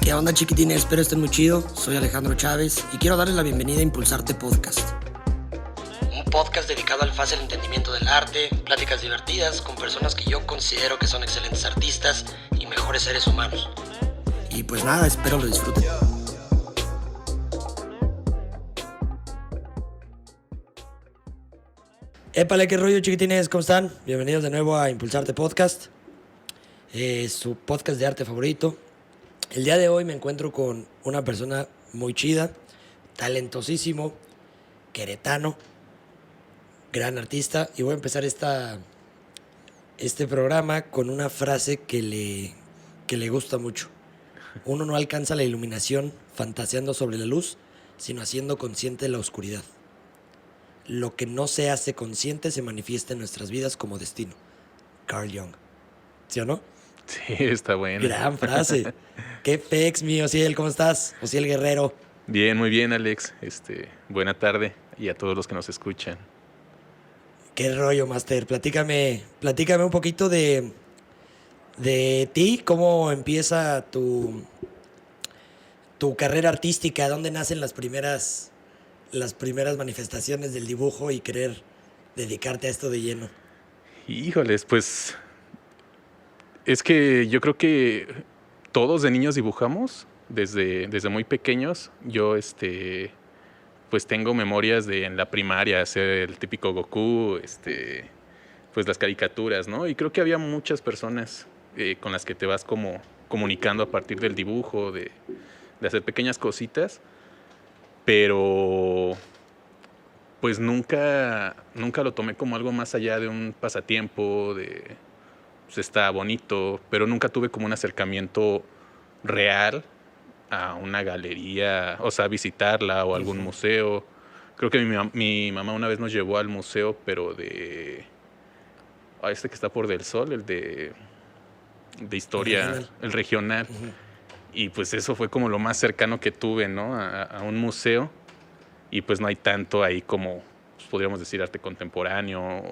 ¿Qué onda, chiquitines? Espero estén muy chido. Soy Alejandro Chávez y quiero darles la bienvenida a Impulsarte Podcast. Un podcast dedicado al fácil entendimiento del arte, pláticas divertidas con personas que yo considero que son excelentes artistas y mejores seres humanos. Y pues nada, espero lo disfruten. Épale, qué rollo, chiquitines, ¿cómo están? Bienvenidos de nuevo a Impulsarte Podcast, su podcast de arte favorito. El día de hoy me encuentro con una persona muy chida, talentosísimo, queretano, gran artista. Y voy a empezar este programa con una frase que le gusta mucho. Uno no alcanza la iluminación fantaseando sobre la luz, sino haciendo consciente la oscuridad. Lo que no se hace consciente se manifiesta en nuestras vidas como destino. Carl Jung. ¿Sí o no? Sí, está bueno. Gran frase. ¿Qué pex, mi Osiel? ¿Cómo estás? Osiel Guerrero. Bien, muy bien, Alex. Buena tarde y a todos los que nos escuchan. ¿Qué rollo, Master? Platícame un poquito de ti. ¿Cómo empieza tu carrera artística? ¿Dónde nacen las primeras manifestaciones del dibujo y querer dedicarte a esto de lleno? Híjoles, pues es que yo creo que todos de niños dibujamos desde muy pequeños. Yo pues tengo memorias de en la primaria hacer el típico Goku, pues las caricaturas, ¿no? Y creo que había muchas personas con las que te vas como comunicando a partir del dibujo, de hacer pequeñas cositas, pero pues nunca lo tomé como algo más allá de un pasatiempo, pues está bonito, pero nunca tuve como un acercamiento real a una galería, o sea, visitarla o algún museo. Creo que mi mamá una vez nos llevó al museo, pero que está por Del Sol, el de historia, el regional. Uh-huh. Y pues eso fue como lo más cercano que tuve, ¿no? A un museo. Y pues no hay tanto ahí como, pues, podríamos decir, arte contemporáneo.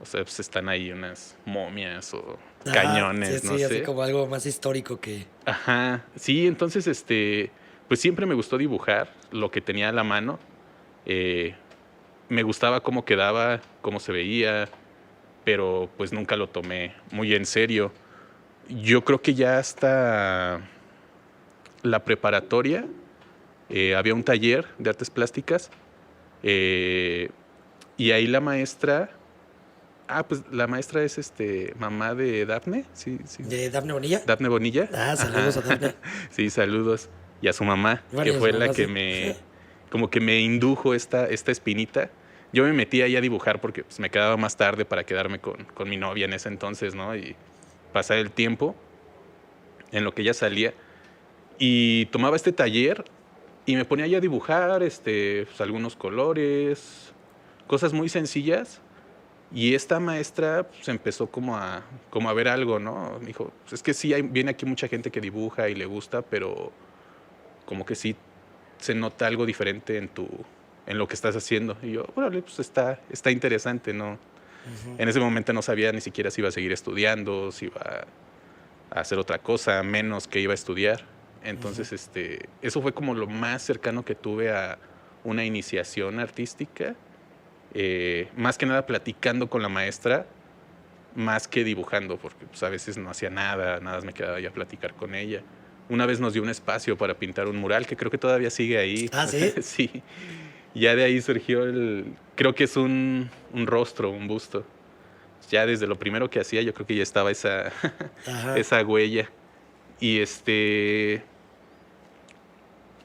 O sea, pues están ahí unas momias o cañones, sí, no sé. así como algo más histórico que... Ajá, sí, entonces, pues siempre me gustó dibujar lo que tenía a la mano. Me gustaba cómo quedaba, cómo se veía, pero pues nunca lo tomé muy en serio. Yo creo que ya hasta la preparatoria había un taller de artes plásticas y ahí la maestra... pues la maestra es mamá de Dafne, sí. ¿De Dafne Bonilla? Dafne Bonilla. Saludos. Ajá. A Dafne. Sí, saludos. Y a su mamá, que fue la que como que me indujo esta espinita. Yo me metí ahí a dibujar porque pues, me quedaba más tarde para quedarme con mi novia en ese entonces, ¿no? Y pasar el tiempo en lo que ella salía. Y tomaba este taller y me ponía ahí a dibujar pues, algunos colores, cosas muy sencillas. Y esta maestra pues, empezó como a ver algo, ¿no? Me dijo, pues es que sí, viene aquí mucha gente que dibuja y le gusta, pero como que sí se nota algo diferente en lo que estás haciendo. Y yo, bueno, pues está interesante, ¿no? Uh-huh. En ese momento no sabía ni siquiera si iba a seguir estudiando, si iba a hacer otra cosa, menos que iba a estudiar. Entonces, uh-huh. Eso fue como lo más cercano que tuve a una iniciación artística. Más que nada platicando con la maestra, más que dibujando, porque pues, a veces no hacía nada más me quedaba ya a platicar con ella. Una vez nos dio un espacio para pintar un mural, que creo que todavía sigue ahí. ¿Sí? Sí. Ya de ahí surgió creo que es un rostro, un busto. Ya desde lo primero que hacía, yo creo que ya estaba esa huella. Y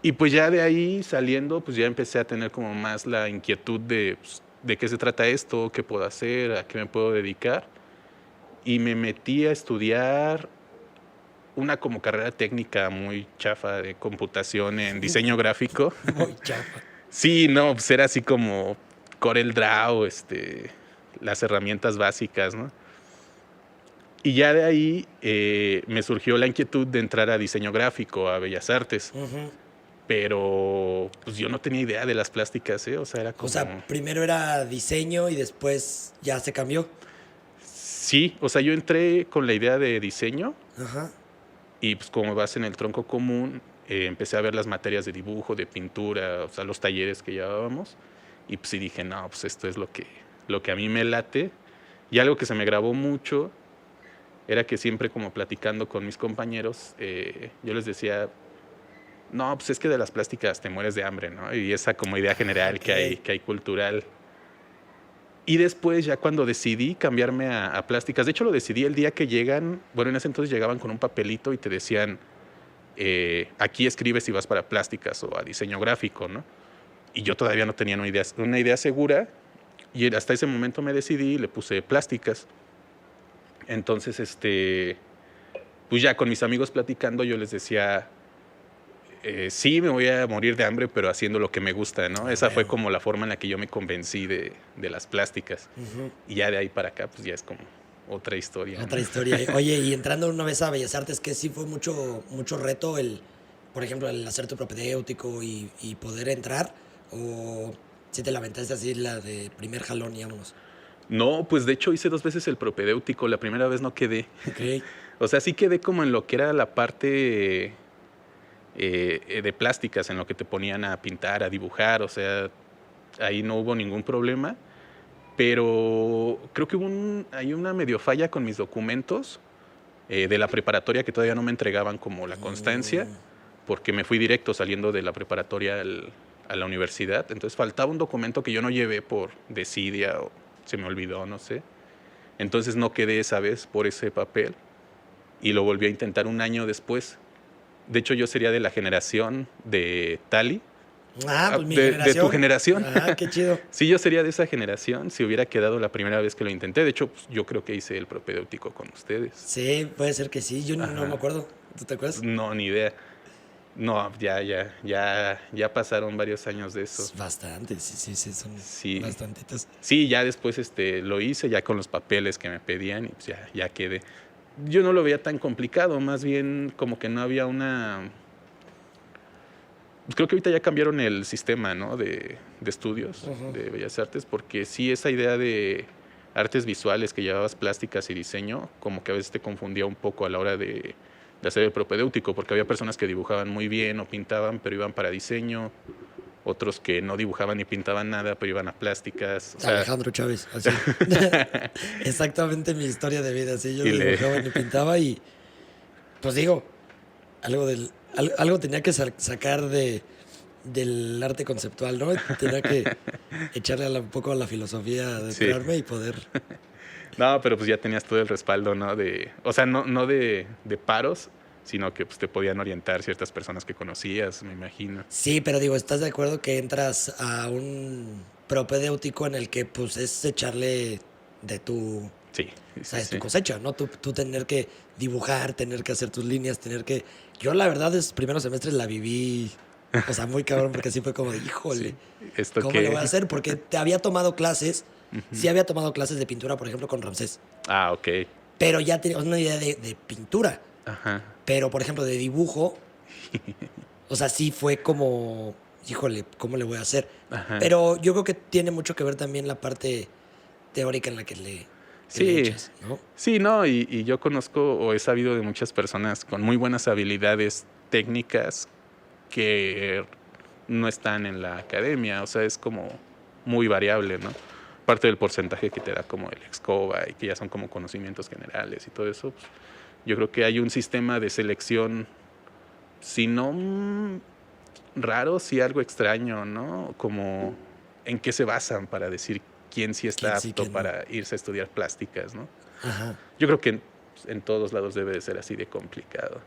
y pues ya de ahí saliendo, pues ya empecé a tener como más la inquietud de... Pues, ¿de qué se trata esto? ¿Qué puedo hacer? ¿A qué me puedo dedicar? Y me metí a estudiar una como carrera técnica muy chafa de computación en diseño gráfico. Muy chafa. Sí, no, pues era así como Corel Draw, las herramientas básicas, ¿no? Y ya de ahí me surgió la inquietud de entrar a diseño gráfico, a Bellas Artes. Uh-huh. Pero pues yo no tenía idea de las plásticas, ¿eh? O sea, era como... O sea, primero era diseño y después ya se cambió. Sí, o sea, yo entré con la idea de diseño. Ajá. Y pues como vas en el tronco común, empecé a ver las materias de dibujo, de pintura, o sea, los talleres que llevábamos. Y pues sí dije, no, pues esto es lo que a mí me late. Y algo que se me grabó mucho era que siempre como platicando con mis compañeros, yo les decía, no, pues es que de las plásticas te mueres de hambre, ¿no? Y esa como idea general Okay. que hay cultural. Y después ya cuando decidí cambiarme a plásticas, de hecho lo decidí el día que llegan, bueno, en ese entonces llegaban con un papelito y te decían, aquí escribes si vas para plásticas o a diseño gráfico, ¿no? Y yo todavía no tenía una idea segura y hasta ese momento me decidí y le puse plásticas. Entonces, pues ya con mis amigos platicando yo les decía, sí, me voy a morir de hambre, pero haciendo lo que me gusta, ¿no? Esa fue como la forma en la que yo me convencí de las plásticas. Uh-huh. Y ya de ahí para acá, pues ya es como otra historia. Otra ¿no? historia. Oye, y entrando una vez a Bellas Artes, que sí fue mucho reto por ejemplo, el hacer tu propedéutico y poder entrar, o si te lamentaste así la de primer jalón y vámonos. No, pues de hecho hice 2 veces el propedéutico. La primera vez no quedé. Ok. O sea, sí quedé como en lo que era la parte de plásticas, en lo que te ponían a pintar, a dibujar. O sea, ahí no hubo ningún problema. Pero creo que hay una medio falla con mis documentos de la preparatoria que todavía no me entregaban como la constancia, porque me fui directo saliendo de la preparatoria a la universidad. Entonces faltaba un documento que yo no llevé por desidia o se me olvidó, no sé. Entonces no quedé esa vez por ese papel y lo volví a intentar un año después. De hecho, yo sería de la generación de Tali. Pues mi de generación. tu generación. Qué chido. Sí, yo sería de esa generación si hubiera quedado la primera vez que lo intenté. De hecho, pues, yo creo que hice el propedéutico con ustedes. Sí, puede ser que sí. Yo no me acuerdo. ¿Tú te acuerdas? No, ni idea. No, ya pasaron varios años de eso. Bastante, sí, son Sí. bastantitos. Sí, ya después lo hice ya con los papeles que me pedían y pues ya quedé. Yo no lo veía tan complicado, más bien como que no había una... Creo que ahorita ya cambiaron el sistema, ¿no? de estudios de Bellas Artes, porque sí, esa idea de artes visuales que llevabas plásticas y diseño, como que a veces te confundía un poco a la hora de hacer el propedéutico, porque había personas que dibujaban muy bien o pintaban, pero iban para diseño, otros que no dibujaban ni pintaban nada, pero iban a plásticas. Alejandro Chávez, así. Exactamente mi historia de vida, así. Yo no dibujaba ni pintaba y, pues digo, algo tenía que sacar del arte conceptual, ¿no? Tenía que echarle un poco a la filosofía de entrarme y poder... No, pero pues ya tenías todo el respaldo, ¿no? O sea, no de paros, sino que pues, te podían orientar ciertas personas que conocías, me imagino. Sí, pero digo, ¿estás de acuerdo que entras a un propedéutico en el que pues es echarle de tu... Sí. O sea, es tu cosecha, ¿no? Tú tener que dibujar, tener que hacer tus líneas, tener que... Yo la verdad, los primeros semestres la viví, o sea, muy cabrón, porque así fue como de, híjole, ¿cómo lo voy a hacer? Porque te había tomado clases, sí había tomado clases de pintura, por ejemplo, con Ramsés. Ok. Pero ya teníamos una idea de pintura. Ajá. Pero, por ejemplo, de dibujo, o sea, sí fue como, híjole, ¿cómo le voy a hacer? Ajá. Pero yo creo que tiene mucho que ver también la parte teórica en la que le echas, ¿no? Sí, no, y yo conozco o he sabido de muchas personas con muy buenas habilidades técnicas que no están en la academia, o sea, es como muy variable, ¿no? Parte del porcentaje que te da como el Excova y que ya son como conocimientos generales y todo eso, pues, yo creo que hay un sistema de selección, si no raro, sí algo extraño, ¿no? Como en qué se basan para decir quién sí está apto para irse a estudiar plásticas, ¿no? Ajá. Yo creo que en todos lados debe de ser así de complicado.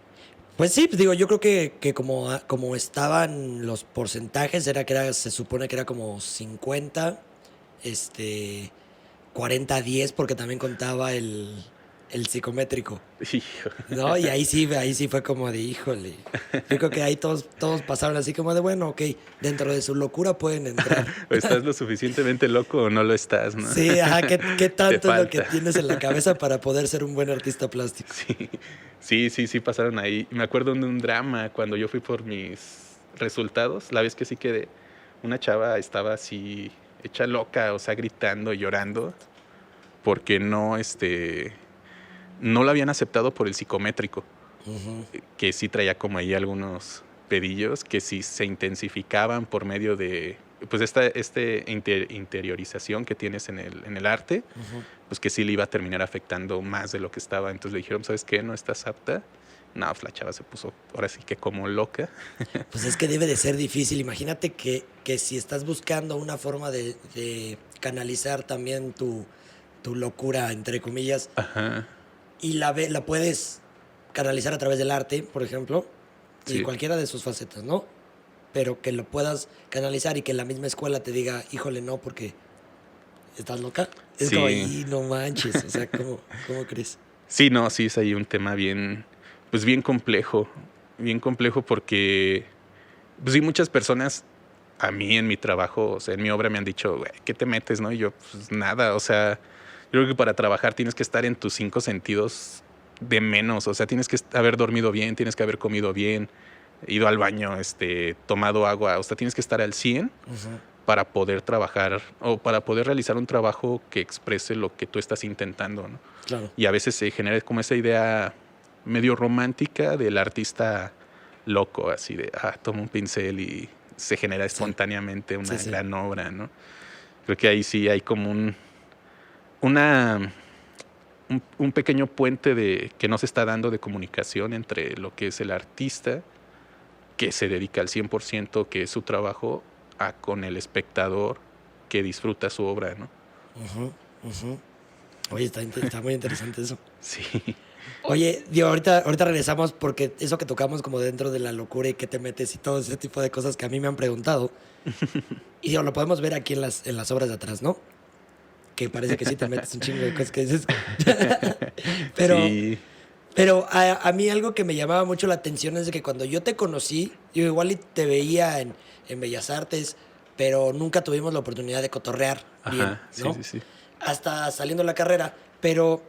Pues sí, digo, yo creo que como estaban los porcentajes, se supone que era como 50, 40-10, porque también contaba el psicométrico. Hijo. ¿No? Y ahí sí fue como de, híjole. Yo creo que ahí todos pasaron así como de, bueno, ok, dentro de su locura pueden entrar. O estás lo suficientemente loco o no lo estás, ¿no? Sí, ajá, ¿qué tanto es lo que tienes en la cabeza para poder ser un buen artista plástico? Sí, pasaron ahí. Me acuerdo de un drama cuando yo fui por mis resultados, la vez que sí quedé, una chava estaba así hecha loca, o sea, gritando y llorando, porque no lo habían aceptado por el psicométrico, que sí traía como ahí algunos pedillos que sí se intensificaban por medio de pues esta interiorización que tienes en el arte, pues que sí le iba a terminar afectando más de lo que estaba. Entonces le dijeron, ¿sabes qué? ¿No estás apta? No, pues la chava se puso ahora sí que como loca. Pues es que debe de ser difícil. Imagínate que si estás buscando una forma de canalizar también tu locura, entre comillas, Ajá. y la puedes canalizar a través del arte, por ejemplo, y cualquiera de sus facetas, ¿no? Pero que lo puedas canalizar y que la misma escuela te diga, híjole, no, porque estás loca. Es como, ahí no manches, o sea, ¿cómo crees? Sí, no, sí es ahí un tema bien complejo porque, pues sí, muchas personas a mí en mi trabajo, o sea, en mi obra me han dicho, güey, ¿qué te metes, no? Y yo, pues nada, o sea, yo creo que para trabajar tienes que estar en tus 5 sentidos de menos, o sea, tienes que haber dormido bien, tienes que haber comido bien, ido al baño, tomado agua, o sea, tienes que estar al 100 para poder trabajar o para poder realizar un trabajo que exprese lo que tú estás intentando, ¿no? Claro. Y a veces se genera como esa idea medio romántica del artista loco, así de, toma un pincel y se genera espontáneamente una gran obra, ¿no? Creo que ahí sí hay como un pequeño puente que no se está dando de comunicación entre lo que es el artista, que se dedica al 100%, que es su trabajo, con el espectador que disfruta su obra, ¿no? Oye, está muy interesante eso. Sí. Oye, Diego, ahorita regresamos porque eso que tocamos como dentro de la locura y que te metes y todo ese tipo de cosas que a mí me han preguntado. Y digo, lo podemos ver aquí en las obras de atrás, ¿no? Que parece que sí te metes un chingo de cosas que dices. Pero a mí algo que me llamaba mucho la atención es de que cuando yo te conocí, yo igual y te veía en Bellas Artes, pero nunca tuvimos la oportunidad de cotorrear bien, ¿no? Sí. Hasta saliendo la carrera, pero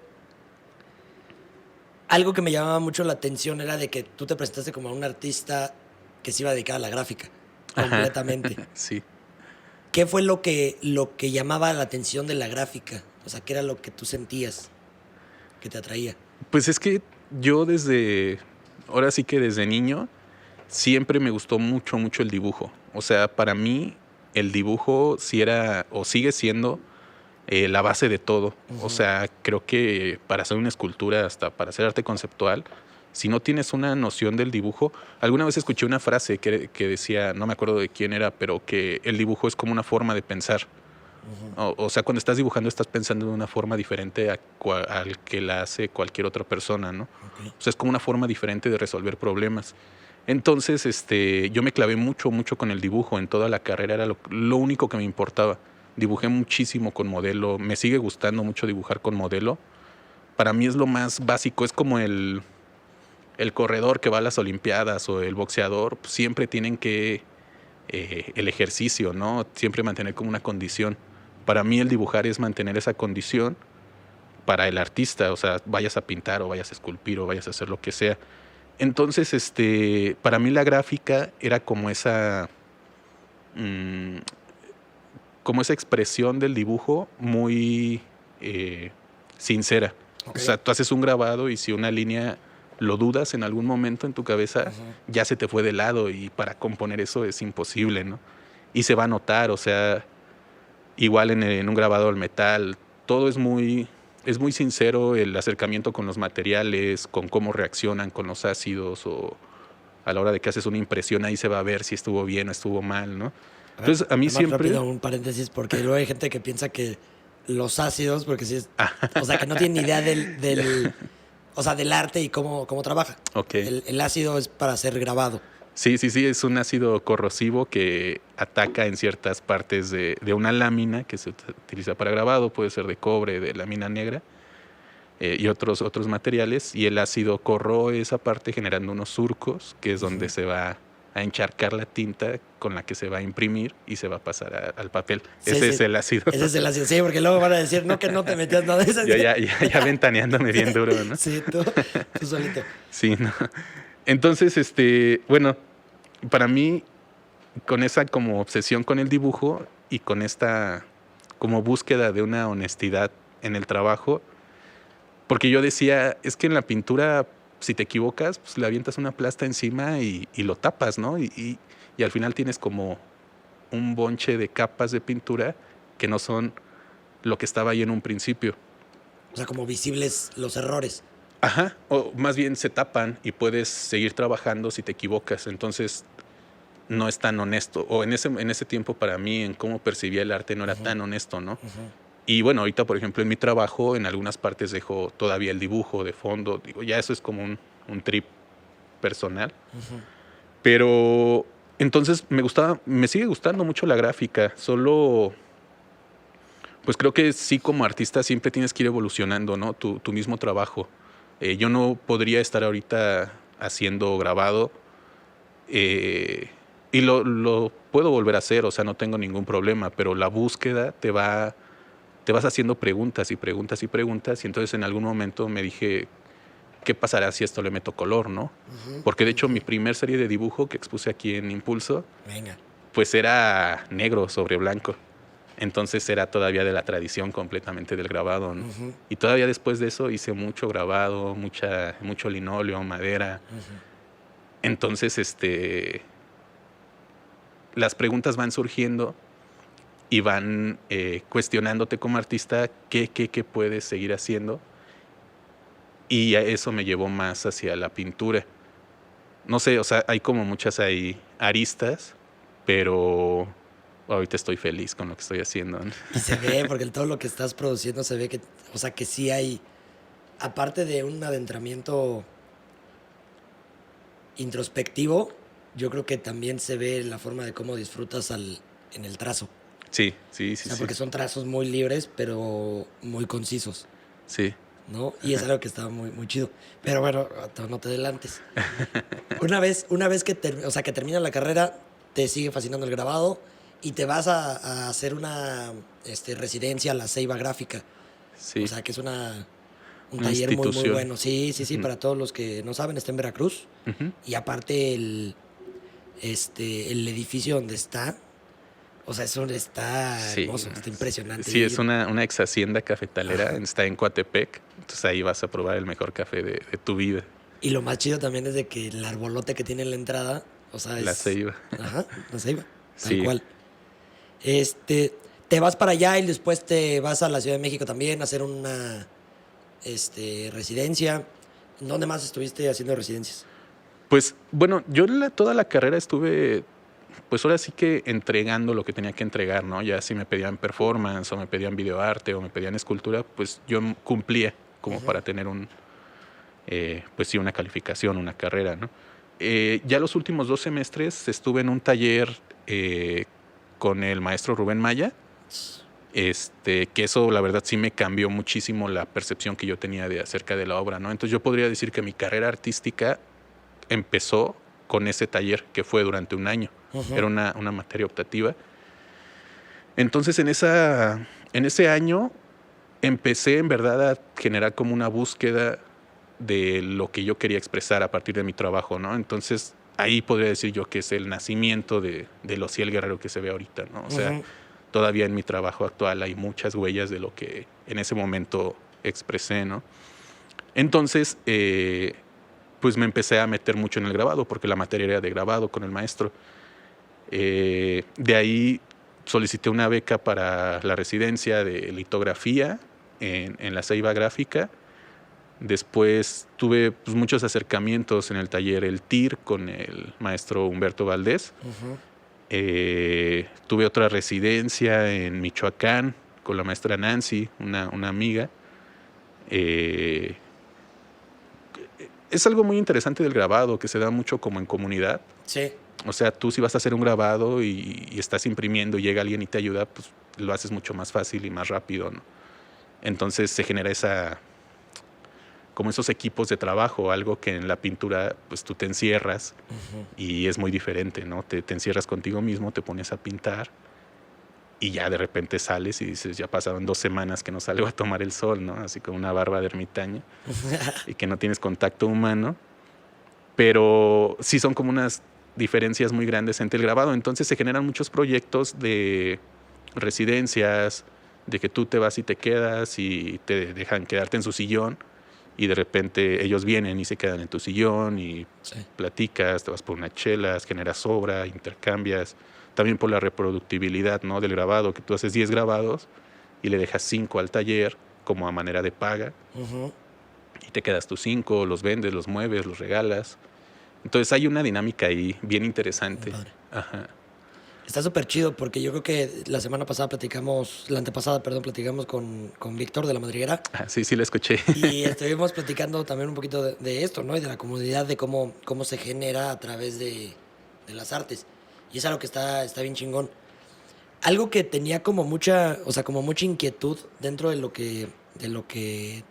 algo que me llamaba mucho la atención era de que tú te presentaste como un artista que se iba a dedicar a la gráfica completamente. Sí. ¿Qué fue lo que llamaba la atención de la gráfica? O sea, ¿qué era lo que tú sentías que te atraía? Pues es que yo ahora sí que desde niño, siempre me gustó mucho, mucho el dibujo. O sea, para mí el dibujo sí era o sigue siendo la base de todo. O sea, creo que para hacer una escultura, hasta para hacer arte conceptual, si no tienes una noción del dibujo, alguna vez escuché una frase que decía, no me acuerdo de quién era, pero que el dibujo es como una forma de pensar. O sea, cuando estás dibujando estás pensando de una forma diferente al que la hace cualquier otra persona, ¿no? Okay. O sea, es como una forma diferente de resolver problemas. Entonces, yo me clavé mucho, mucho con el dibujo. En toda la carrera era lo único que me importaba. Dibujé muchísimo con modelo. Me sigue gustando mucho dibujar con modelo. Para mí es lo más básico. Es como el corredor que va a las Olimpiadas o el boxeador. Siempre tienen que el ejercicio, ¿no? Siempre mantener como una condición. Para mí el dibujar es mantener esa condición para el artista. O sea, vayas a pintar o vayas a esculpir o vayas a hacer lo que sea. Entonces, para mí la gráfica era como esa expresión del dibujo muy sincera. Okay. O sea, tú haces un grabado y si una línea lo dudas en algún momento en tu cabeza, ya se te fue de lado y para componer eso es imposible, ¿no? Y se va a notar, o sea, igual en un grabado al metal, todo es muy sincero, el acercamiento con los materiales, con cómo reaccionan con los ácidos o a la hora de que haces una impresión, ahí se va a ver si estuvo bien o estuvo mal, ¿no? Entonces, a mí siempre... Rápido, un paréntesis, porque luego hay gente que piensa que los ácidos, porque sí es... o sea, que no tienen ni idea del arte y cómo trabaja. Okay. El ácido es para ser grabado. Sí, es un ácido corrosivo que ataca en ciertas partes de una lámina que se utiliza para grabado, puede ser de cobre, de lámina negra y otros materiales, y el ácido corroe esa parte generando unos surcos, que es donde se va a encharcar la tinta con la que se va a imprimir y se va a pasar al papel. Ese es el ácido. Ese es el ácido, sí, porque luego van a decir, no, que no te metías nada de eso. Yo ya ventaneándome bien duro, ¿no? Sí, tú solito. Sí, ¿no? Entonces, bueno, para mí, con esa como obsesión con el dibujo y con esta como búsqueda de una honestidad en el trabajo, porque yo decía, es que en la pintura, si te equivocas, pues le avientas una plasta encima y lo tapas, ¿no? Y al final tienes como un bonche de capas de pintura que no son lo que estaba ahí en un principio. O sea, como visibles los errores. Ajá, o más bien se tapan y puedes seguir trabajando si te equivocas. Entonces no es tan honesto. O en ese tiempo para mí, en cómo percibía el arte, no era tan honesto, ¿no? Y bueno, ahorita, por ejemplo, en mi trabajo, en algunas partes dejo todavía el dibujo de fondo. Digo, ya eso es como un trip personal. Pero entonces me sigue gustando mucho la gráfica. Solo, pues creo que sí, como artista siempre tienes que ir evolucionando, ¿no? Tu mismo trabajo. Yo no podría estar ahorita haciendo grabado y lo puedo volver a hacer, o sea, no tengo ningún problema, pero la búsqueda te vas haciendo preguntas y preguntas y preguntas, y entonces en algún momento me dije, ¿qué pasará si esto le meto color, no? Porque de hecho mi primer serie de dibujo que expuse aquí en Impulso, pues era negro sobre blanco. Entonces era todavía de la tradición completamente del grabado, ¿no? Y todavía después de eso hice mucho grabado, mucho linóleo, madera. Entonces, las preguntas van surgiendo y van cuestionándote como artista qué puedes seguir haciendo. Y a eso me llevó más hacia la pintura. No sé, o sea, hay como muchas aristas, pero ahorita estoy feliz con lo que estoy haciendo, ¿no? Y se ve, porque todo lo que estás produciendo se ve que, o sea, que sí hay, aparte de un adentramiento introspectivo, yo creo que también se ve la forma de cómo disfrutas en el trazo. Sí. O sea, porque son trazos muy libres, pero muy concisos. Sí. ¿No? Y es algo que está muy, muy chido. Pero bueno, no te adelantes. Una vez que terminas la carrera, te sigue fascinando el grabado y te vas a hacer una residencia a la Ceiba Gráfica. Sí. O sea, que es un taller muy, muy bueno. Sí, para todos los que no saben, está en Veracruz. Y aparte el edificio donde está, o sea, eso está hermoso, está impresionante. Sí, es una ex hacienda cafetalera, está en Coatepec, entonces ahí vas a probar el mejor café de tu vida. Y lo más chido también es de que el arbolote que tiene en la entrada, o sea, es... La Ceiba. Ajá, la Ceiba, tal cual. Te vas para allá y después te vas a la Ciudad de México también a hacer una residencia. ¿Dónde más estuviste haciendo residencias? Pues, bueno, yo toda la carrera estuve... Pues ahora sí que entregando lo que tenía que entregar, ¿no? Ya si me pedían performance o me pedían videoarte o me pedían escultura, pues yo cumplía como para tener pues sí, una calificación, una carrera, ¿no? Ya los últimos 2 semestres estuve en un taller con el maestro Rubén Maya, que eso la verdad sí me cambió muchísimo la percepción que yo tenía acerca de la obra, ¿no? Entonces yo podría decir que mi carrera artística empezó con ese taller que fue durante un año. Era una materia optativa. Entonces en ese año empecé en verdad a generar como una búsqueda de lo que yo quería expresar a partir de mi trabajo, ¿no? Entonces ahí podría decir yo que es el nacimiento de Ociel Guerrero que se ve ahorita, ¿no? O sea, todavía en mi trabajo actual hay muchas huellas de lo que en ese momento expresé, ¿no? Entonces, pues me empecé a meter mucho en el grabado porque la materia era de grabado con el maestro. De ahí solicité una beca para la residencia de litografía en la Ceiba Gráfica. Después tuve pues, muchos acercamientos en el taller El TIR con el maestro Humberto Valdés. Tuve otra residencia en Michoacán con la maestra Nancy, una amiga. Es algo muy interesante del grabado, que se da mucho como en comunidad. Sí. O sea, tú si vas a hacer un grabado y estás imprimiendo y llega alguien y te ayuda, pues lo haces mucho más fácil y más rápido, ¿no? Entonces se genera como esos equipos de trabajo, algo que en la pintura pues tú te encierras y es muy diferente, ¿no? Te encierras contigo mismo, te pones a pintar y ya de repente sales y dices, ya pasaron 2 semanas que no salgo a tomar el sol, ¿no? Así como una barba de ermitaño y que no tienes contacto humano. Pero sí son como unas diferencias muy grandes entre el grabado. Entonces se generan muchos proyectos de residencias, de que tú te vas y te quedas y te dejan quedarte en su sillón y de repente ellos vienen y se quedan en tu sillón y platicas, te vas por unas chelas, generas obra, intercambias. También por la reproductibilidad, ¿no?, del grabado, que tú haces 10 grabados y le dejas 5 al taller como a manera de paga. Y te quedas tus 5, los vendes, los mueves, los regalas. Entonces hay una dinámica ahí bien interesante. Ajá. Está súper chido porque yo creo que la antepasada, platicamos con Víctor de La Madriguera. Sí, la escuché. Y estuvimos platicando también un poquito de esto, ¿no? Y de la comunidad, de cómo se genera a través de las artes. Y es algo que está bien chingón. Algo que tenía como mucha inquietud dentro de lo que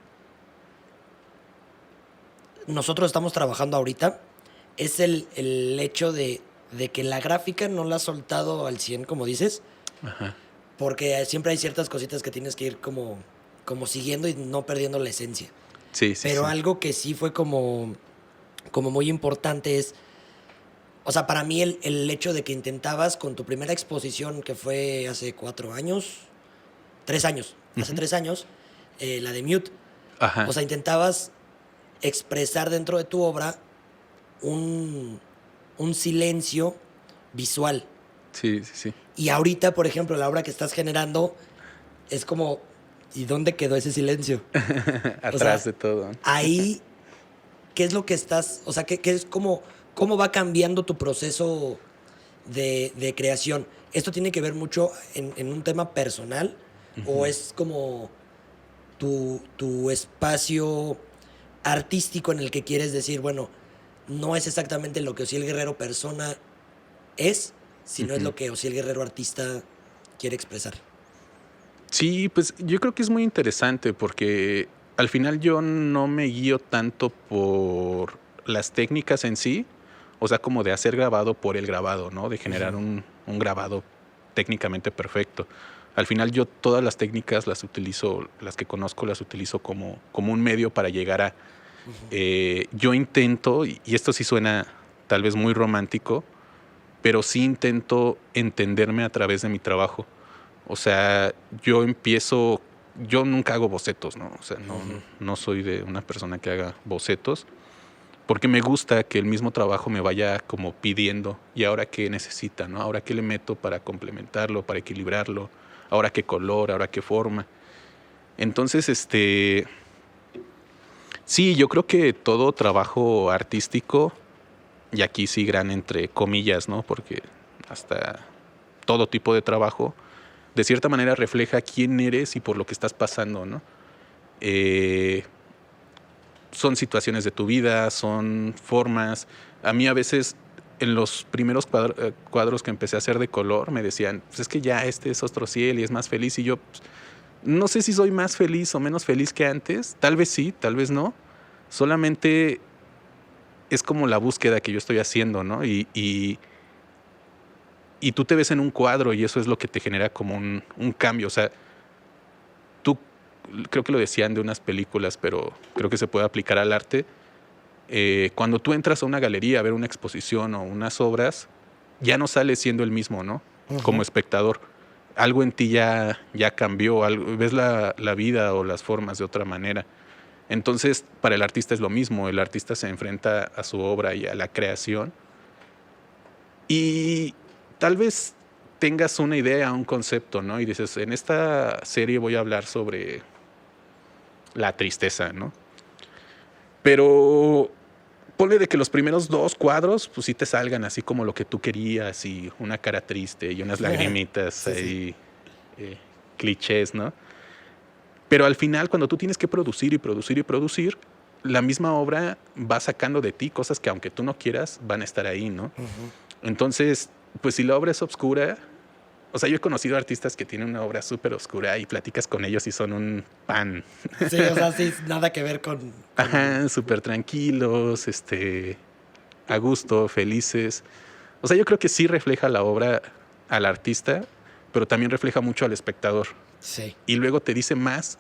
nosotros estamos trabajando ahorita es el hecho de que la gráfica no la has soltado al 100, como dices. Ajá. Porque siempre hay ciertas cositas que tienes que ir como siguiendo y no perdiendo la esencia. Sí. Pero algo que sí fue como muy importante es, o sea, para mí el hecho de que intentabas con tu primera exposición, que fue hace 3 años, hace 3 años, la de Mute. Ajá. O sea, intentabas expresar dentro de tu obra un silencio visual. Sí. Y ahorita, por ejemplo, la obra que estás generando es como, ¿y dónde quedó ese silencio? Atrás de todo. Ahí, ¿qué es lo que estás, o sea, qué es cómo va cambiando tu proceso de creación? ¿Esto tiene que ver mucho en un tema personal? ¿O es como tu espacio artístico en el que quieres decir, bueno, no es exactamente lo que Osiel Guerrero persona es, sino es lo que Osiel Guerrero artista quiere expresar? Sí, pues yo creo que es muy interesante porque al final yo no me guío tanto por las técnicas en sí, o sea, como de hacer grabado por el grabado, ¿no? De generar un grabado técnicamente perfecto. Al final yo todas las técnicas las utilizo, las que conozco las utilizo como un medio para llegar a... yo intento, y esto sí suena tal vez muy romántico, pero sí intento entenderme a través de mi trabajo. O sea, yo nunca hago bocetos, ¿no? O sea, no soy de una persona que haga bocetos, porque me gusta que el mismo trabajo me vaya como pidiendo, y ahora qué necesita, ¿no? Ahora qué le meto para complementarlo, para equilibrarlo, ahora qué color, ahora qué forma. Entonces, sí, yo creo que todo trabajo artístico, y aquí sí gran entre comillas, ¿no? Porque hasta todo tipo de trabajo, de cierta manera refleja quién eres y por lo que estás pasando, ¿no? Son situaciones de tu vida, son formas. A mí a veces, en los primeros cuadros que empecé a hacer de color, me decían, pues es que ya este es otro Osiel y es más feliz. Y yo, pues, no sé si soy más feliz o menos feliz que antes. Tal vez sí, tal vez no. Solamente es como la búsqueda que yo estoy haciendo, ¿no? Y tú te ves en un cuadro y eso es lo que te genera como un cambio. O sea, tú, creo que lo decían de unas películas, pero creo que se puede aplicar al arte. Cuando tú entras a una galería a ver una exposición o unas obras, ya no sales siendo el mismo, ¿no? Como espectador. Algo en ti ya cambió, ves la vida o las formas de otra manera. Entonces, para el artista es lo mismo. El artista se enfrenta a su obra y a la creación. Y tal vez tengas una idea, un concepto, ¿no? Y dices, en esta serie voy a hablar sobre la tristeza, ¿no? Pero ponle de que los primeros 2 cuadros, pues sí te salgan así como lo que tú querías, y una cara triste y unas lagrimitas ahí, clichés, ¿no? Pero al final, cuando tú tienes que producir y producir y producir, la misma obra va sacando de ti cosas que aunque tú no quieras, van a estar ahí, ¿no? Entonces, pues si la obra es oscura, o sea, yo he conocido artistas que tienen una obra súper oscura y platicas con ellos y son un pan. Sí, o sea, sí, nada que ver con... Ajá, súper tranquilos, a gusto, felices. O sea, yo creo que sí refleja la obra al artista, pero también refleja mucho al espectador. Sí. Y luego te dice más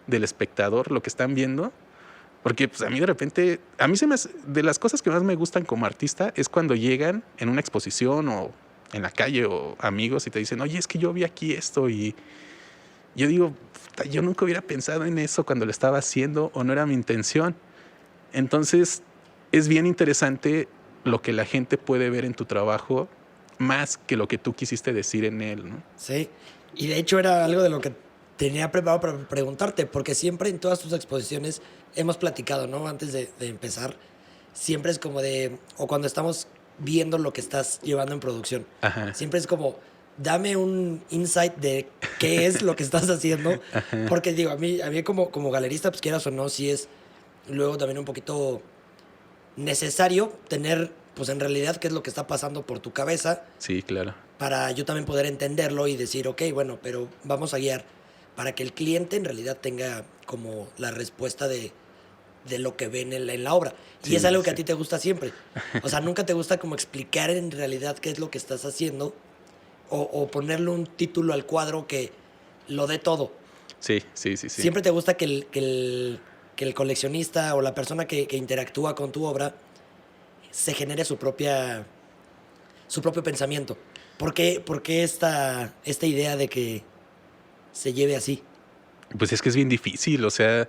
del espectador lo que están viendo. Porque pues a mí de repente, de las cosas que más me gustan como artista es cuando llegan en una exposición o en la calle o amigos y te dicen, oye, es que yo vi aquí esto y yo digo, yo nunca hubiera pensado en eso cuando lo estaba haciendo o no era mi intención. Entonces, es bien interesante lo que la gente puede ver en tu trabajo más que lo que tú quisiste decir en él, ¿no? Sí, y de hecho era algo de lo que tenía preparado para preguntarte, porque siempre en todas tus exposiciones hemos platicado, ¿no? Antes de empezar, siempre es como de, o cuando estamos viendo lo que estás llevando en producción, Ajá. siempre es como, dame un insight de qué es lo que estás haciendo, porque digo, a mí como galerista, pues quieras o no, sí es luego también un poquito necesario tener, pues en realidad, qué es lo que está pasando por tu cabeza. Sí, claro. Para yo también poder entenderlo y decir, ok, bueno, pero vamos a guiar para que el cliente en realidad tenga como la respuesta de lo que ven en la obra. Y Sí, es algo que sí. a ti te gusta siempre. O sea, nunca te gusta como explicar en realidad qué es lo que estás haciendo o ponerle un título al cuadro que lo dé todo. Sí. Siempre te gusta que el coleccionista o la persona que interactúa con tu obra se genere su propio pensamiento. ¿Por qué esta idea de que se lleve así? Pues es que es bien difícil, o sea,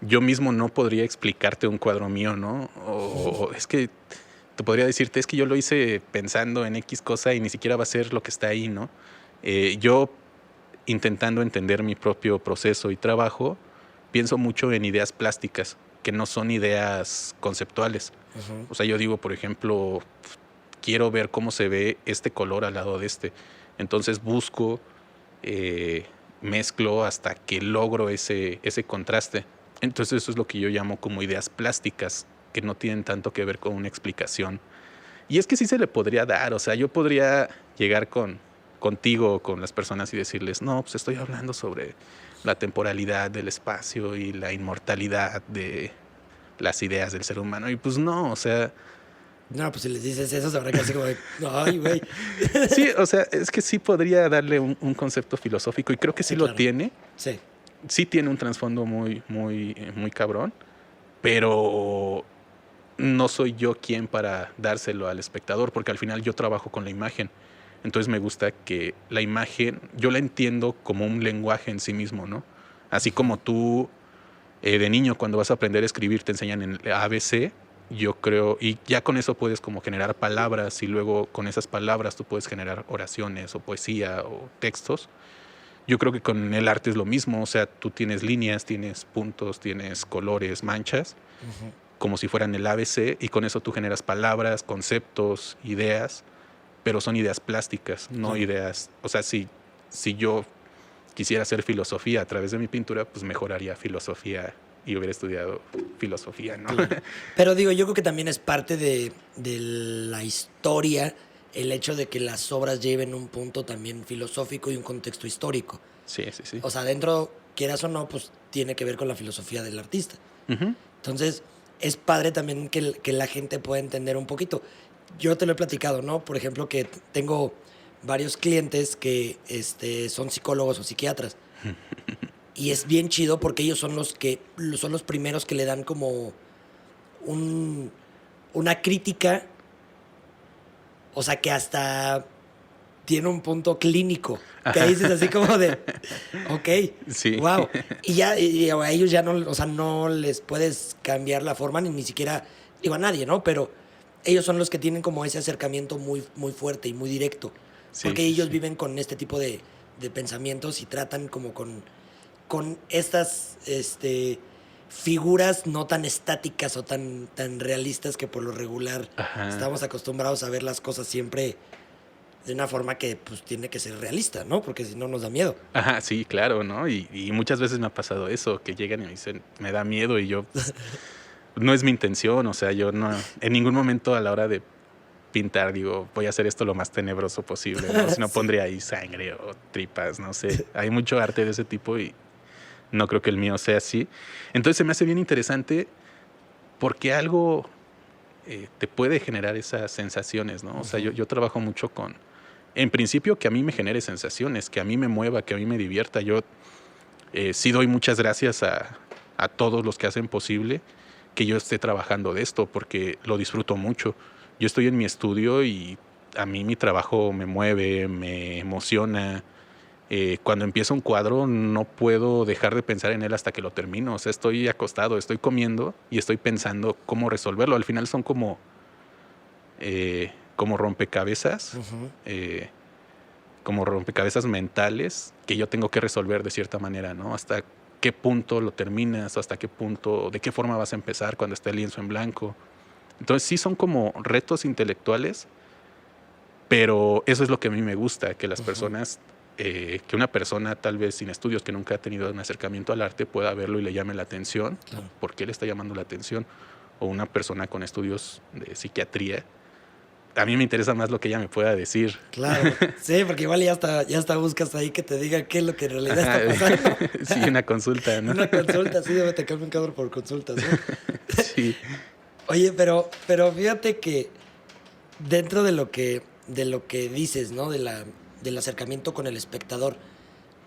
yo mismo no podría explicarte un cuadro mío, ¿no? O es que te podría decirte, es que yo lo hice pensando en X cosa y ni siquiera va a ser lo que está ahí, ¿no? Yo, intentando entender mi propio proceso y trabajo, pienso mucho en ideas plásticas, que no son ideas conceptuales. Uh-huh. O sea, yo digo, por ejemplo, quiero ver cómo se ve este color al lado de este. Entonces busco, mezclo hasta que logro ese contraste. Entonces eso es lo que yo llamo como ideas plásticas, que no tienen tanto que ver con una explicación. Y es que sí se le podría dar, o sea, yo podría llegar contigo, con las personas y decirles, no, pues estoy hablando sobre la temporalidad del espacio y la inmortalidad de las ideas del ser humano. Y pues no, o sea... No, pues si les dices eso, se habrá que así como de, ay, güey. Sí, o sea, es que sí podría darle un concepto filosófico y creo que sí, claro. lo tiene. Sí. Sí tiene un trasfondo muy cabrón, pero no soy yo quien para dárselo al espectador, porque al final yo trabajo con la imagen. Entonces me gusta que la imagen, yo la entiendo como un lenguaje en sí mismo, ¿no? Así como tú, de niño, cuando vas a aprender a escribir, te enseñan en el ABC, yo creo, y ya con eso puedes como generar palabras y luego con esas palabras tú puedes generar oraciones o poesía o textos. Yo creo que con el arte es lo mismo, o sea, tú tienes líneas, tienes puntos, tienes colores, manchas, Uh-huh. como si fueran el ABC, y con eso tú generas palabras, conceptos, ideas, pero son ideas plásticas, no ideas, o sea, si yo quisiera hacer filosofía a través de mi pintura, pues mejoraría filosofía y hubiera estudiado filosofía, ¿no? Claro. Pero digo, yo creo que también es parte de la historia el hecho de que las obras lleven un punto también filosófico y un contexto histórico. Sí. O sea, dentro, quieras o no, pues tiene que ver con la filosofía del artista. Uh-huh. Entonces, es padre también que la gente pueda entender un poquito. Yo te lo he platicado, ¿no? Por ejemplo, que tengo varios clientes que son psicólogos o psiquiatras. Y es bien chido porque ellos son los primeros que le dan como una crítica, o sea, que hasta tiene un punto clínico. Que ahí dices así como de, ok, sí. Wow. Y a ellos ya no, o sea, no les puedes cambiar la forma, ni siquiera, digo a nadie, ¿no? Pero ellos son los que tienen como ese acercamiento muy, muy fuerte y muy directo. Sí, porque sí, ellos sí. viven con este tipo de pensamientos y tratan como con estas figuras no tan estáticas o tan realistas que por lo regular Ajá. estamos acostumbrados a ver las cosas siempre de una forma que pues tiene que ser realista, ¿no? Porque si no nos da miedo. Ajá, sí, claro, ¿no? Y muchas veces me ha pasado eso, que llegan y me dicen, me da miedo y yo, pues, no es mi intención, o sea, yo no, en ningún momento a la hora de pintar digo, voy a hacer esto lo más tenebroso posible, ¿no? Si no Sí. pondría ahí sangre o tripas, no sé. Hay mucho arte de ese tipo y no creo que el mío sea así. Entonces se me hace bien interesante porque algo te puede generar esas sensaciones, ¿no? O sea, yo trabajo mucho con, en principio, que a mí me genere sensaciones, que a mí me mueva, que a mí me divierta. Yo sí doy muchas gracias a todos los que hacen posible que yo esté trabajando de esto, porque lo disfruto mucho. Yo estoy en mi estudio y a mí mi trabajo me mueve, me emociona, cuando empiezo un cuadro no puedo dejar de pensar en él hasta que lo termino. O sea, estoy acostado, estoy comiendo y estoy pensando cómo resolverlo. Al final son como rompecabezas, como rompecabezas mentales que yo tengo que resolver de cierta manera, ¿no? Hasta qué punto lo terminas, hasta qué punto, de qué forma vas a empezar cuando está el lienzo en blanco. Entonces sí son como retos intelectuales, pero eso es lo que a mí me gusta, que las personas, que una persona tal vez sin estudios, que nunca ha tenido un acercamiento al arte, pueda verlo y le llame la atención. Claro. ¿Por qué le está llamando la atención? O una persona con estudios de psiquiatría, a mí me interesa más lo que ella me pueda decir. Claro, sí, porque igual ya hasta buscas ahí que te diga qué es lo que en realidad está pasando. Sí, una consulta, ¿no? Una consulta, sí, te cambio un cuadro por consultas, ¿no? Sí. Oye, pero fíjate que dentro de lo que dices, ¿no? Del acercamiento con el espectador,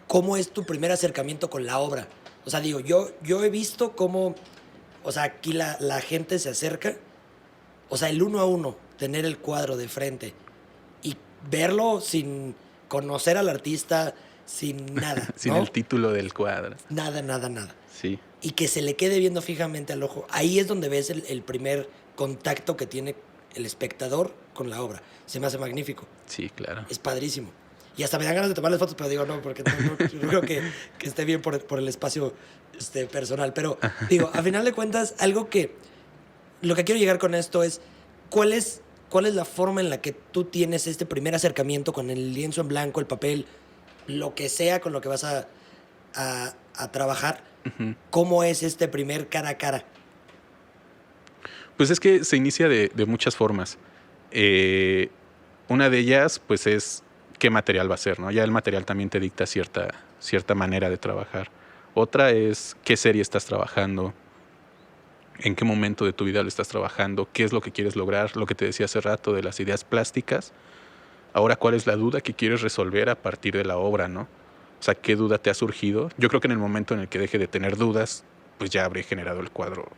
¿cómo es tu primer acercamiento con la obra? O sea, digo, yo he visto cómo, o sea, aquí la gente se acerca, o sea, el 1 a 1, tener el cuadro de frente y verlo sin conocer al artista, sin nada, sin ¿no? el título del cuadro. Nada. Sí. Y que se le quede viendo fijamente al ojo. Ahí es donde ves el primer contacto que tiene el espectador con la obra. Se me hace magnífico. Sí, claro. Es padrísimo. Y hasta me dan ganas de tomarles fotos, pero digo, no, porque no creo que esté bien por el espacio personal. Pero digo, a final de cuentas, algo que... Lo que quiero llegar con esto es, ¿cuál es la forma en la que tú tienes este primer acercamiento con el lienzo en blanco, el papel, lo que sea con lo que vas a trabajar? Uh-huh. ¿Cómo es este primer cara a cara? Pues es que se inicia de muchas formas. Una de ellas, pues, es qué material va a ser, ¿no? Ya el material también te dicta cierta manera de trabajar. Otra es qué serie estás trabajando, en qué momento de tu vida lo estás trabajando, qué es lo que quieres lograr, lo que te decía hace rato de las ideas plásticas. Ahora, ¿cuál es la duda que quieres resolver a partir de la obra, ¿no? O sea, ¿qué duda te ha surgido? Yo creo que en el momento en el que deje de tener dudas, pues ya habré generado el cuadro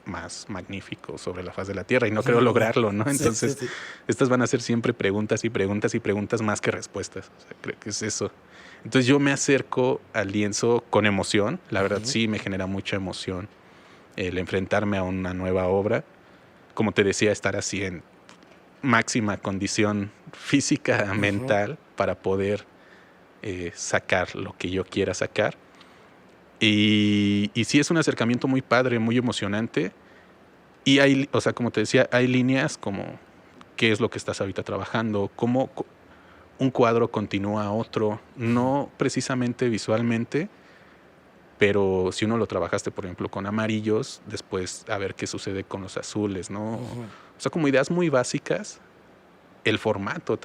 más magnífico sobre la faz de la Tierra y no creo lograrlo, ¿no? Entonces, sí. Estas van a ser siempre preguntas y preguntas y preguntas más que respuestas. O sea, creo que es eso. Entonces yo me acerco al lienzo con emoción. La verdad, sí me genera mucha emoción el enfrentarme a una nueva obra. Como te decía, estar así en máxima condición física, mental, para poder sacar lo que yo quiera sacar. Y sí es un acercamiento muy padre, muy emocionante. Y hay, o sea, como te decía, hay líneas como qué es lo que estás ahorita trabajando, cómo un cuadro continúa a otro, no precisamente visualmente, pero si uno lo trabajaste, por ejemplo, con amarillos, después a ver qué sucede con los azules, ¿no? O sea, como ideas muy básicas. El formato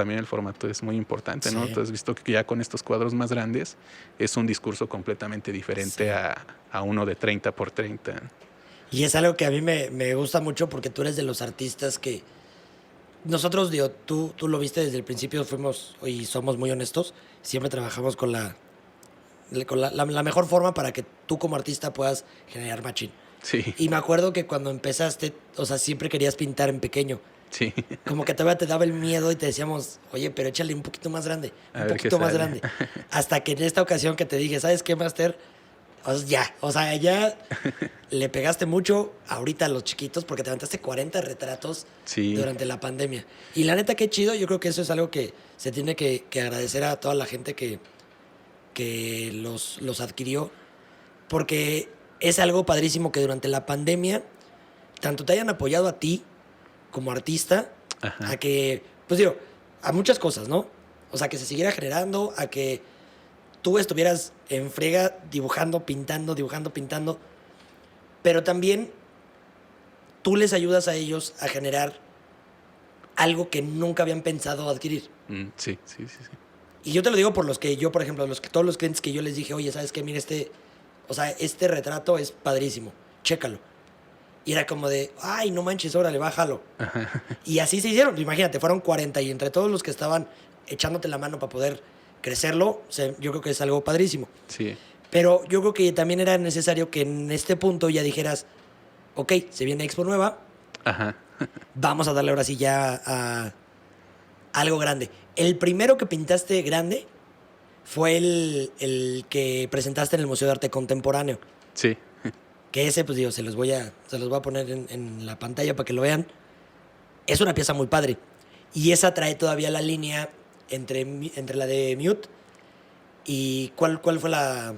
es muy importante, ¿no? Sí. Tú has visto que ya con estos cuadros más grandes es un discurso completamente diferente a uno de 30 por 30. Y es algo que a mí me gusta mucho porque tú eres de los artistas que... Nosotros, digo, tú lo viste desde el principio, fuimos y somos muy honestos, siempre trabajamos con la mejor forma para que tú como artista puedas generar machín. Sí. Y me acuerdo que cuando empezaste, o sea, siempre querías pintar en pequeño. Sí. Como que todavía te daba el miedo y te decíamos, oye, pero échale un poquito más grande, un poquito más grande. Hasta que en esta ocasión que te dije, ¿sabes qué, Master? Ya le pegaste mucho ahorita a los chiquitos porque te levantaste 40 retratos durante la pandemia. Y la neta, qué chido. Yo creo que eso es algo que se tiene que agradecer a toda la gente que los adquirió, porque es algo padrísimo que durante la pandemia tanto te hayan apoyado a ti como artista, ajá, a que, pues digo, a muchas cosas, ¿no? O sea, que se siguiera generando, a que tú estuvieras en friega dibujando, pintando, pero también tú les ayudas a ellos a generar algo que nunca habían pensado adquirir. Sí. Y yo te lo digo por ejemplo, todos los clientes que yo les dije, oye, ¿sabes qué? Mira, este retrato es padrísimo, chécalo. Y era como de, ay, no manches, órale, bájalo. Ajá. Y así se hicieron. Imagínate, fueron 40 y entre todos los que estaban echándote la mano para poder crecerlo, yo creo que es algo padrísimo. Sí. Pero yo creo que también era necesario que en este punto ya dijeras, ok, se viene Expo nueva, ajá, vamos a darle ahora sí ya a algo grande. El primero que pintaste grande fue el que presentaste en el Museo de Arte Contemporáneo. Sí. Que ese, pues digo, se los voy a poner en la pantalla para que lo vean. Es una pieza muy padre. Y esa trae todavía la línea entre la de Mute y ¿cuál fue la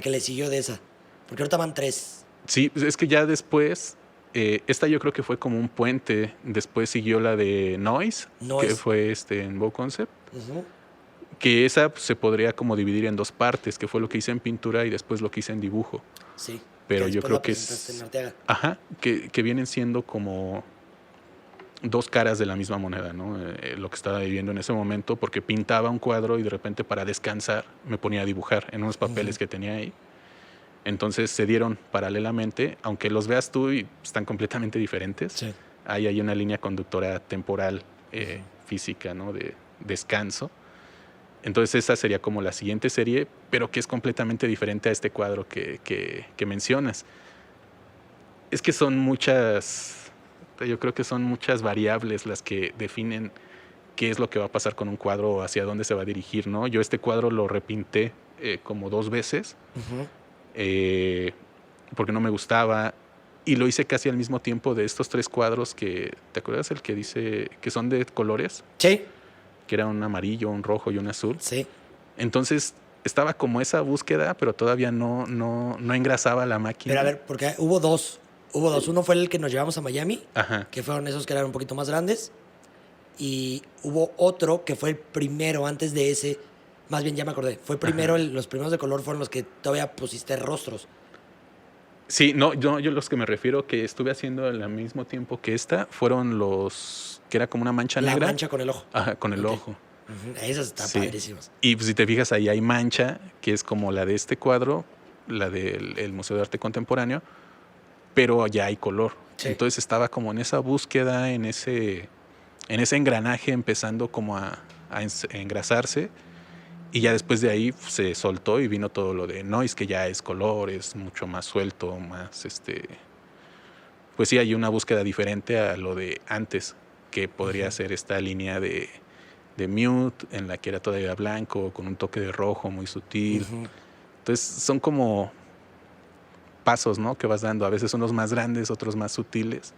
que le siguió de esa? Porque ahorita van 3. Sí, es que ya después, esta yo creo que fue como un puente. Después siguió la de Noise. Que fue en Bow Concept. Uh-huh. Que esa pues, se podría como dividir en 2 partes, que fue lo que hice en pintura y después lo que hice en dibujo. Sí. Pero yo creo que es... Ajá, que vienen siendo como 2 caras de la misma moneda, ¿no? Lo que estaba viviendo en ese momento, porque pintaba un cuadro y de repente para descansar me ponía a dibujar en unos papeles que tenía ahí. Entonces se dieron paralelamente, aunque los veas tú y están completamente diferentes. Sí. Hay una línea conductora temporal, física, ¿no? De descanso. Entonces esa sería como la siguiente serie, pero que es completamente diferente a este cuadro que mencionas. Es que son muchas, yo creo que son muchas variables las que definen qué es lo que va a pasar con un cuadro o hacia dónde se va a dirigir, ¿no? Yo este cuadro lo repinté como 2 veces, porque no me gustaba, y lo hice casi al mismo tiempo de estos 3 cuadros que, ¿te acuerdas el que dice que son de colores? Sí. Que era un amarillo, un rojo y un azul. Sí. Entonces estaba como esa búsqueda, pero todavía no engrasaba la máquina. Pero a ver, porque hubo dos. Uno fue el que nos llevamos a Miami, Ajá. que fueron esos que eran un poquito más grandes. Y hubo otro que fue el primero antes de ese. Más bien ya me acordé. Fue primero, los primeros de color fueron los que todavía pusiste rostros. Sí, no, yo los que me refiero que estuve haciendo al mismo tiempo que esta fueron los que era como una mancha negra. La mancha con el ojo. Ajá, con el ojo. Esas están padrísimas. Y pues, si te fijas, ahí hay mancha, que es como la de este cuadro, la del Museo de Arte Contemporáneo, pero ya hay color. Sí. Entonces estaba como en esa búsqueda, en ese engranaje empezando como a engrasarse. Y ya después de ahí se soltó y vino todo lo de Noise, que ya es color, es mucho más suelto, más pues sí, hay una búsqueda diferente a lo de antes, que podría ser esta línea de Mute, en la que era todavía blanco, con un toque de rojo muy sutil. Entonces son como pasos, ¿no? Que vas dando, a veces unos más grandes, otros más sutiles,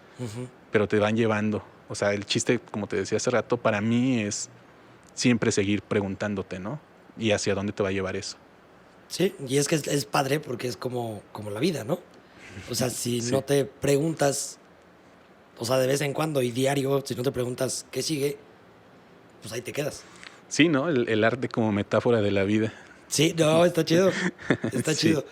pero te van llevando. O sea, el chiste, como te decía hace rato, para mí es siempre seguir preguntándote, ¿no? Y hacia dónde te va a llevar eso. Sí, y es que es padre porque es como la vida, ¿no? O sea, si no te preguntas, o sea, de vez en cuando y diario, si no te preguntas qué sigue, pues ahí te quedas. Sí, ¿no? El arte como metáfora de la vida. Sí, no, está chido. Está chido.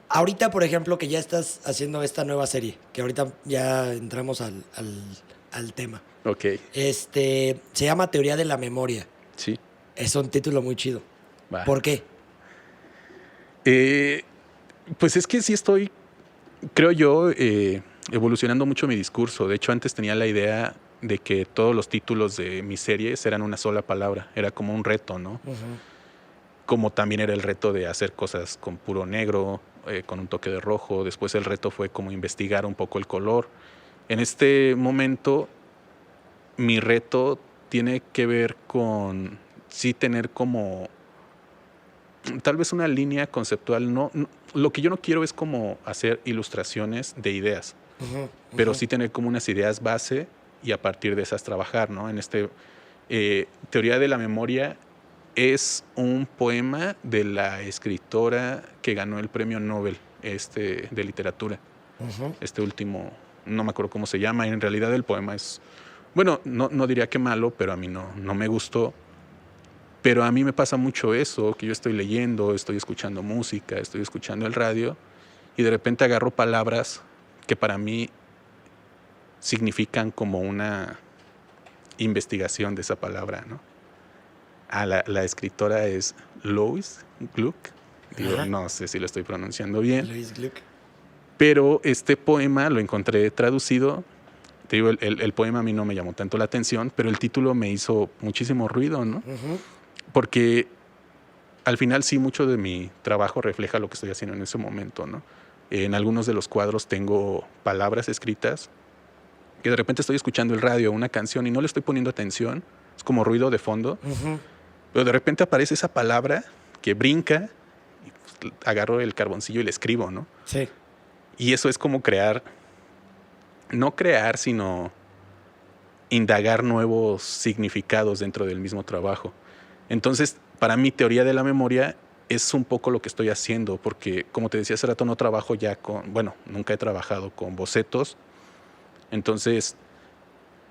Ahorita, por ejemplo, que ya estás haciendo esta nueva serie, que ahorita ya entramos al tema. Ok. Se llama Teoría de la Memoria. Sí. Es un título muy chido. Va. ¿Por qué? Pues es que sí estoy, creo yo, evolucionando mucho mi discurso. De hecho, antes tenía la idea de que todos los títulos de mis series eran una sola palabra. Era como un reto, ¿no? Como también era el reto de hacer cosas con puro negro, con un toque de rojo. Después el reto fue como investigar un poco el color. En este momento, mi reto tiene que ver con sí tener como tal vez una línea conceptual. No, lo que yo no quiero es como hacer ilustraciones de ideas, pero sí tener como unas ideas base y a partir de esas trabajar, ¿no? En Teoría de la Memoria es un poema de la escritora que ganó el premio Nobel de literatura. Este último, no me acuerdo cómo se llama. En realidad el poema es, bueno, no diría que malo, pero a mí no me gustó. Pero a mí me pasa mucho eso, que yo estoy leyendo, estoy escuchando música, estoy escuchando el radio y de repente agarro palabras que para mí significan como una investigación de esa palabra, ¿no? La escritora es Louise Gluck. No sé si lo estoy pronunciando bien. Louise Gluck. Pero este poema lo encontré traducido. Te digo, el poema a mí no me llamó tanto la atención, pero el título me hizo muchísimo ruido, ¿no? Porque al final sí mucho de mi trabajo refleja lo que estoy haciendo en ese momento, ¿no? En algunos de los cuadros tengo palabras escritas que de repente estoy escuchando el radio, una canción y no le estoy poniendo atención. Es como ruido de fondo. Pero de repente aparece esa palabra que brinca, y pues, agarro el carboncillo y le escribo, ¿no? Sí. Y eso es como crear, no crear, sino indagar nuevos significados dentro del mismo trabajo. Entonces, para mí, teoría de la memoria es un poco lo que estoy haciendo, porque como te decía hace rato, no trabajo ya nunca he trabajado con bocetos. Entonces,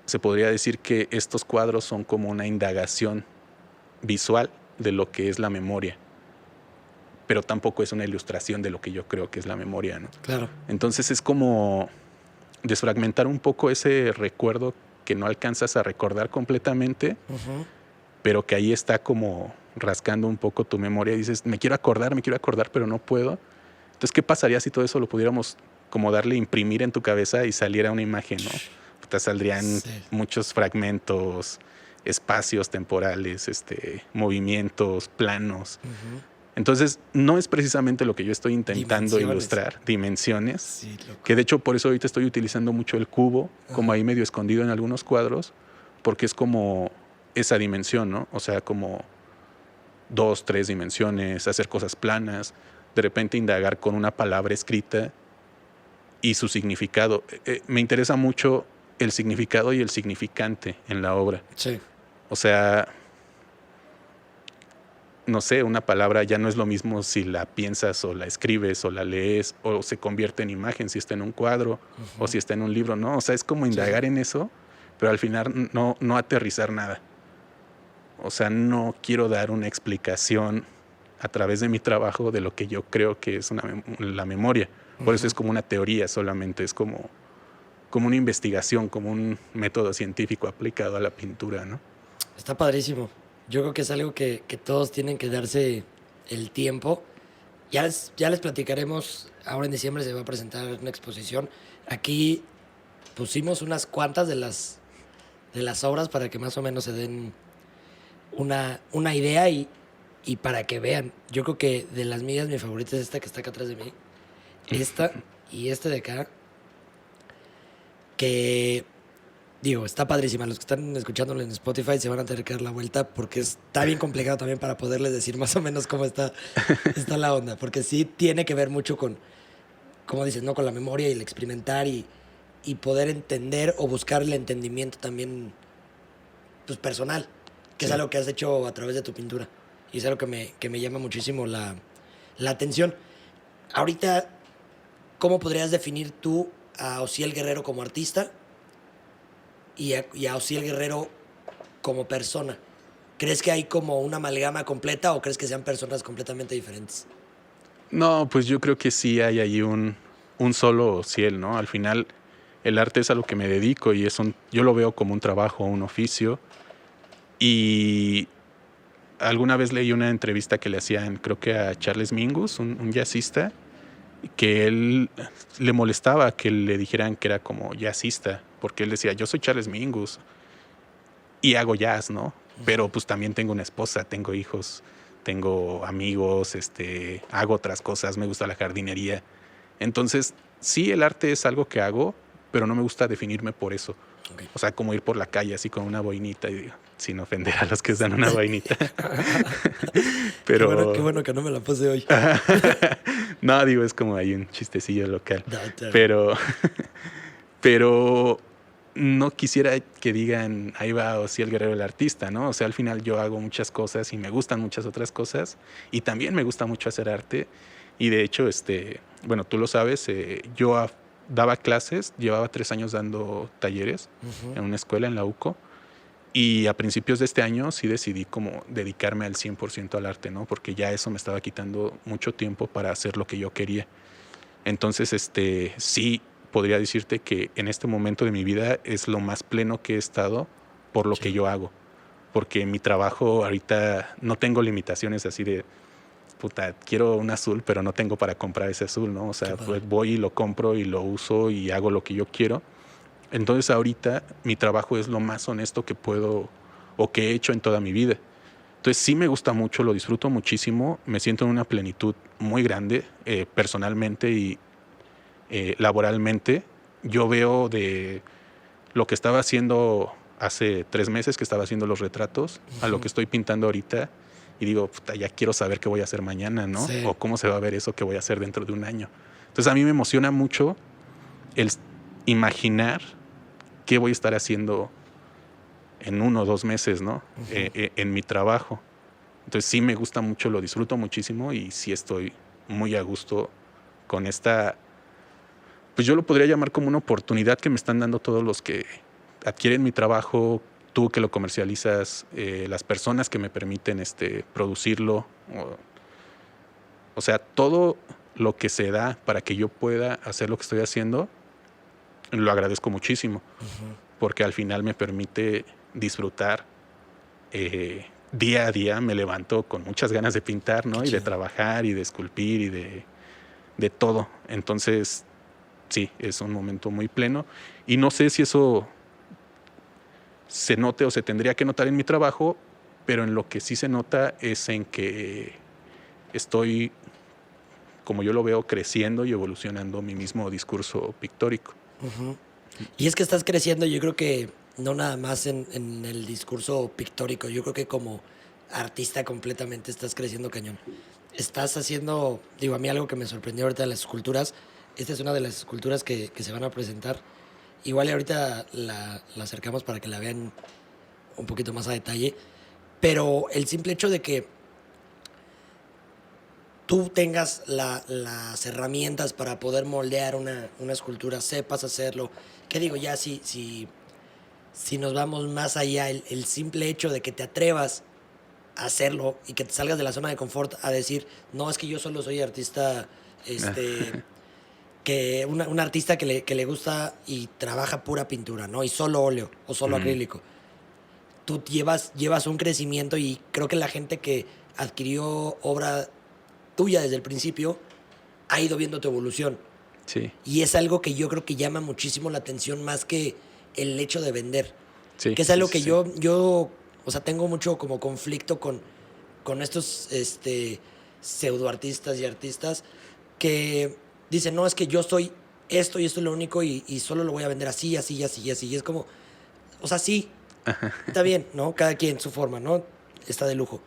se podría decir que estos cuadros son como una indagación visual de lo que es la memoria, pero tampoco es una ilustración de lo que yo creo que es la memoria, ¿no? Claro. Entonces es como desfragmentar un poco ese recuerdo que no alcanzas a recordar completamente, pero que ahí está como rascando un poco tu memoria y dices, me quiero acordar, pero no puedo. Entonces, ¿qué pasaría si todo eso lo pudiéramos como darle imprimir en tu cabeza y saliera una imagen, ¿no? Te saldrían muchos fragmentos, espacios temporales, movimientos, planos. Entonces, no es precisamente lo que yo estoy intentando ilustrar, dimensiones, sí, que de hecho por eso ahorita estoy utilizando mucho el cubo, como ahí medio escondido en algunos cuadros, porque es como esa dimensión, ¿no? O sea, como 2, 3 dimensiones, hacer cosas planas, de repente indagar con una palabra escrita y su significado. Me interesa mucho el significado y el significante en la obra. Sí. O sea, no sé, una palabra ya no es lo mismo si la piensas o la escribes o la lees o se convierte en imagen si está en un cuadro o si está en un libro, ¿no? O sea, es como indagar en eso, pero al final no aterrizar nada. O sea, no quiero dar una explicación a través de mi trabajo de lo que yo creo que es la memoria. Por eso es como una teoría solamente, es como una investigación, como un método científico aplicado a la pintura, ¿no? Está padrísimo. Yo creo que es algo que todos tienen que darse el tiempo. Ya les platicaremos. Ahora en diciembre se va a presentar una exposición. Aquí pusimos unas cuantas de las obras para que más o menos se den una idea y para que vean. Yo creo que de las mías, mi favorita es esta que está acá atrás de mí. Esta y de acá. Que, digo, está padrísima. Los que están escuchándolo en Spotify se van a tener que dar la vuelta porque está bien complicado también para poderles decir más o menos cómo está la onda. Porque sí tiene que ver mucho con, como dices, ¿no? Con la memoria y el experimentar y poder entender o buscar el entendimiento también, pues, personal. Que es algo que has hecho a través de tu pintura. Y es algo que me llama muchísimo la atención. Ahorita, ¿cómo podrías definir tú a Osiel Guerrero como artista y a Osiel Guerrero como persona? ¿Crees que hay como una amalgama completa o crees que sean personas completamente diferentes? No, pues yo creo que sí hay ahí un solo Osiel, ¿no? Al final el arte es a lo que me dedico y yo lo veo como un trabajo, un oficio. Y alguna vez leí una entrevista que le hacían, creo que a Charles Mingus, un jazzista, que él le molestaba que le dijeran que era como jazzista, porque él decía, yo soy Charles Mingus y hago jazz, ¿no? Pero pues también tengo una esposa, tengo hijos, tengo amigos, hago otras cosas, me gusta la jardinería. Entonces, sí, el arte es algo que hago, pero no me gusta definirme por eso. Okay. O sea, como ir por la calle así con una boinita, y sin ofender a los que usan una boinita. Pero qué bueno que no me la puse hoy. No, digo, es como hay un chistecillo local. No, pero no quisiera que digan, ahí va Osiel Guerrero el artista, ¿no? O sea, al final yo hago muchas cosas y me gustan muchas otras cosas y también me gusta mucho hacer arte. Y de hecho, bueno, tú lo sabes, yo daba clases, llevaba 3 años dando talleres en una escuela en la UCO. Y a principios de este año sí decidí como dedicarme al 100% al arte, ¿no? Porque ya eso me estaba quitando mucho tiempo para hacer lo que yo quería. Entonces, sí podría decirte que en este momento de mi vida es lo más pleno que he estado por lo que yo hago. Porque en mi trabajo ahorita no tengo limitaciones así de, puta, quiero un azul, pero no tengo para comprar ese azul, ¿no? O sea, pues voy y lo compro y lo uso y hago lo que yo quiero. Entonces ahorita mi trabajo es lo más honesto que puedo o que he hecho en toda mi vida. Entonces sí me gusta mucho, lo disfruto muchísimo, me siento en una plenitud muy grande personalmente y laboralmente. Yo veo de lo que estaba haciendo hace 3 meses que estaba haciendo los retratos, a lo que estoy pintando ahorita, y digo, puta, ya quiero saber qué voy a hacer mañana, ¿no? Sí. O cómo se va a ver eso que voy a hacer dentro de un año. Entonces a mí me emociona mucho el imaginar qué voy a estar haciendo en 1 o 2 meses, ¿no? En mi trabajo. Entonces sí me gusta mucho, lo disfruto muchísimo y sí estoy muy a gusto con esta, pues yo lo podría llamar como una oportunidad que me están dando todos los que adquieren mi trabajo, tú que lo comercializas, las personas que me permiten producirlo. O sea, todo lo que se da para que yo pueda hacer lo que estoy haciendo, lo agradezco muchísimo, porque al final me permite disfrutar. Día a día me levanto con muchas ganas de pintar, ¿no? Y de trabajar y de esculpir y de todo. Entonces, sí, es un momento muy pleno. Y no sé si eso se note o se tendría que notar en mi trabajo, pero en lo que sí se nota es en que estoy, como yo lo veo, creciendo y evolucionando mi mismo discurso pictórico. Y es que estás creciendo, yo creo que no nada más en el discurso pictórico, yo creo que como artista completamente estás creciendo cañón. Estás haciendo, digo, a mí algo que me sorprendió ahorita de las esculturas, esta es una de las esculturas que se van a presentar. Igual y ahorita la acercamos para que la vean un poquito más a detalle, pero el simple hecho de que tú tengas las herramientas para poder moldear una escultura, sepas hacerlo, que digo, ya si nos vamos más allá, el simple hecho de que te atrevas a hacerlo y que te salgas de la zona de confort a decir, no, es que yo solo soy artista, que un artista que le gusta y trabaja pura pintura, ¿no? Y solo óleo o solo acrílico. Tú llevas un crecimiento y creo que la gente que adquirió obra tuya desde el principio ha ido viendo tu evolución. Sí. Y es algo que yo creo que llama muchísimo la atención más que el hecho de vender. Sí, que es algo que sí. yo, o sea, tengo mucho como conflicto con estos pseudoartistas y artistas que dicen, no, es que yo soy esto y esto es lo único y solo lo voy a vender así, así, así, así. Y es como, o sea, sí, está bien, ¿no? Cada quien su forma, ¿no? Está de lujo.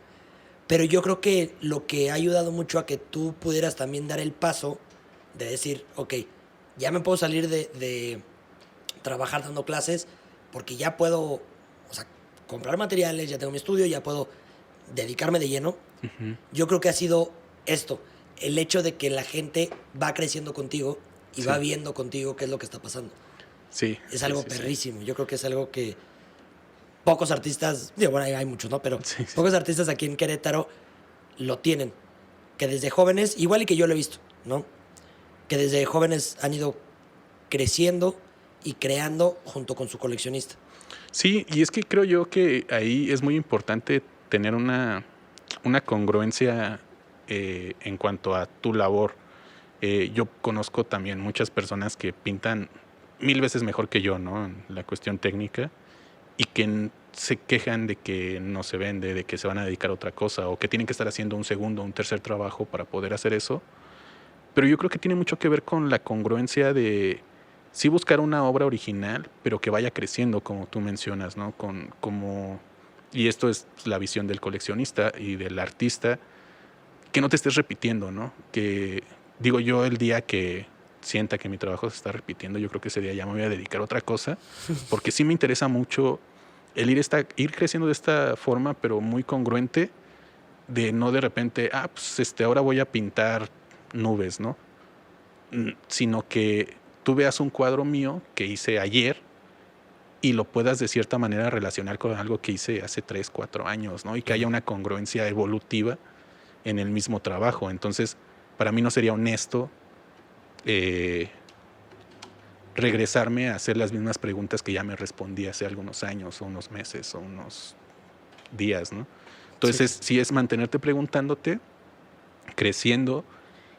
Pero yo creo que lo que ha ayudado mucho a que tú pudieras también dar el paso de decir, ok, ya me puedo salir de trabajar dando clases porque ya puedo, o sea, comprar materiales, ya tengo mi estudio, ya puedo dedicarme de lleno. Yo creo que ha sido esto, el hecho de que la gente va creciendo contigo y va viendo contigo qué es lo que está pasando. Sí. Es algo perrísimo. Yo creo que es algo que pocos artistas, digo, bueno, hay muchos, ¿no? Pero pocos artistas aquí en Querétaro lo tienen. Que desde jóvenes, igual y que yo lo he visto, ¿no? Que desde jóvenes han ido creciendo y creando junto con su coleccionista. Sí, y es que creo yo que ahí es muy importante tener una congruencia en cuanto a tu labor. Yo conozco también muchas personas que pintan 1000 veces mejor que yo, ¿no? En la cuestión técnica, y que se quejan de que no se vende, de que se van a dedicar a otra cosa, o que tienen que estar haciendo un segundo, un tercer trabajo para poder hacer eso. Pero yo creo que tiene mucho que ver con la congruencia de sí buscar una obra original, pero que vaya creciendo, como tú mencionas, ¿no? Y esto es la visión del coleccionista y del artista, que no te estés repitiendo, ¿no? Que, digo yo, el día que sienta que mi trabajo se está repitiendo, yo creo que ese día ya me voy a dedicar a otra cosa, porque sí me interesa mucho el ir creciendo de esta forma, pero muy congruente, de no de repente, pues ahora voy a pintar nubes, ¿no? Sino que tú veas un cuadro mío que hice ayer y lo puedas de cierta manera relacionar con algo que hice hace 3, 4 años, ¿no? Y que haya una congruencia evolutiva en el mismo trabajo. Entonces, para mí no sería honesto regresarme a hacer las mismas preguntas que ya me respondí hace algunos años, o unos meses, o unos días, ¿no? Entonces, sí es mantenerte preguntándote, creciendo,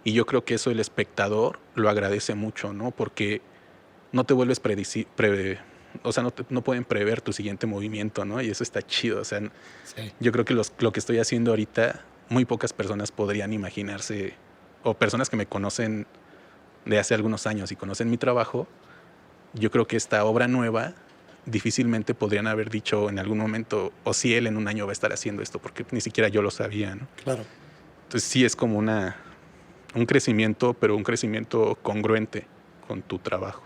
y yo creo que eso el espectador lo agradece mucho, ¿no? Porque no te vuelves o sea, no pueden prever tu siguiente movimiento, ¿no? Y eso está chido. O sea, yo creo que lo que estoy haciendo ahorita, muy pocas personas podrían imaginarse, o personas que me conocen de hace algunos años y conocen mi trabajo, yo creo que esta obra nueva difícilmente podrían haber dicho en algún momento, o si él en un año va a estar haciendo esto, porque ni siquiera yo lo sabía, ¿no? Claro. Entonces sí es como un crecimiento, pero un crecimiento congruente con tu trabajo.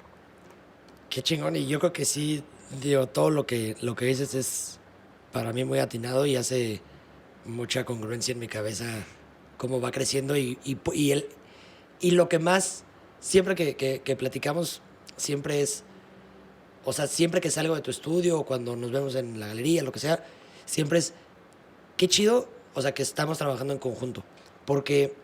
Qué chingón. Y yo creo que sí, digo, todo lo que dices es para mí muy atinado y hace mucha congruencia en mi cabeza cómo va creciendo y lo que más, siempre que platicamos, siempre es, o sea, siempre que salgo de tu estudio o cuando nos vemos en la galería, lo que sea, siempre es, qué chido, o sea, que estamos trabajando en conjunto. Porque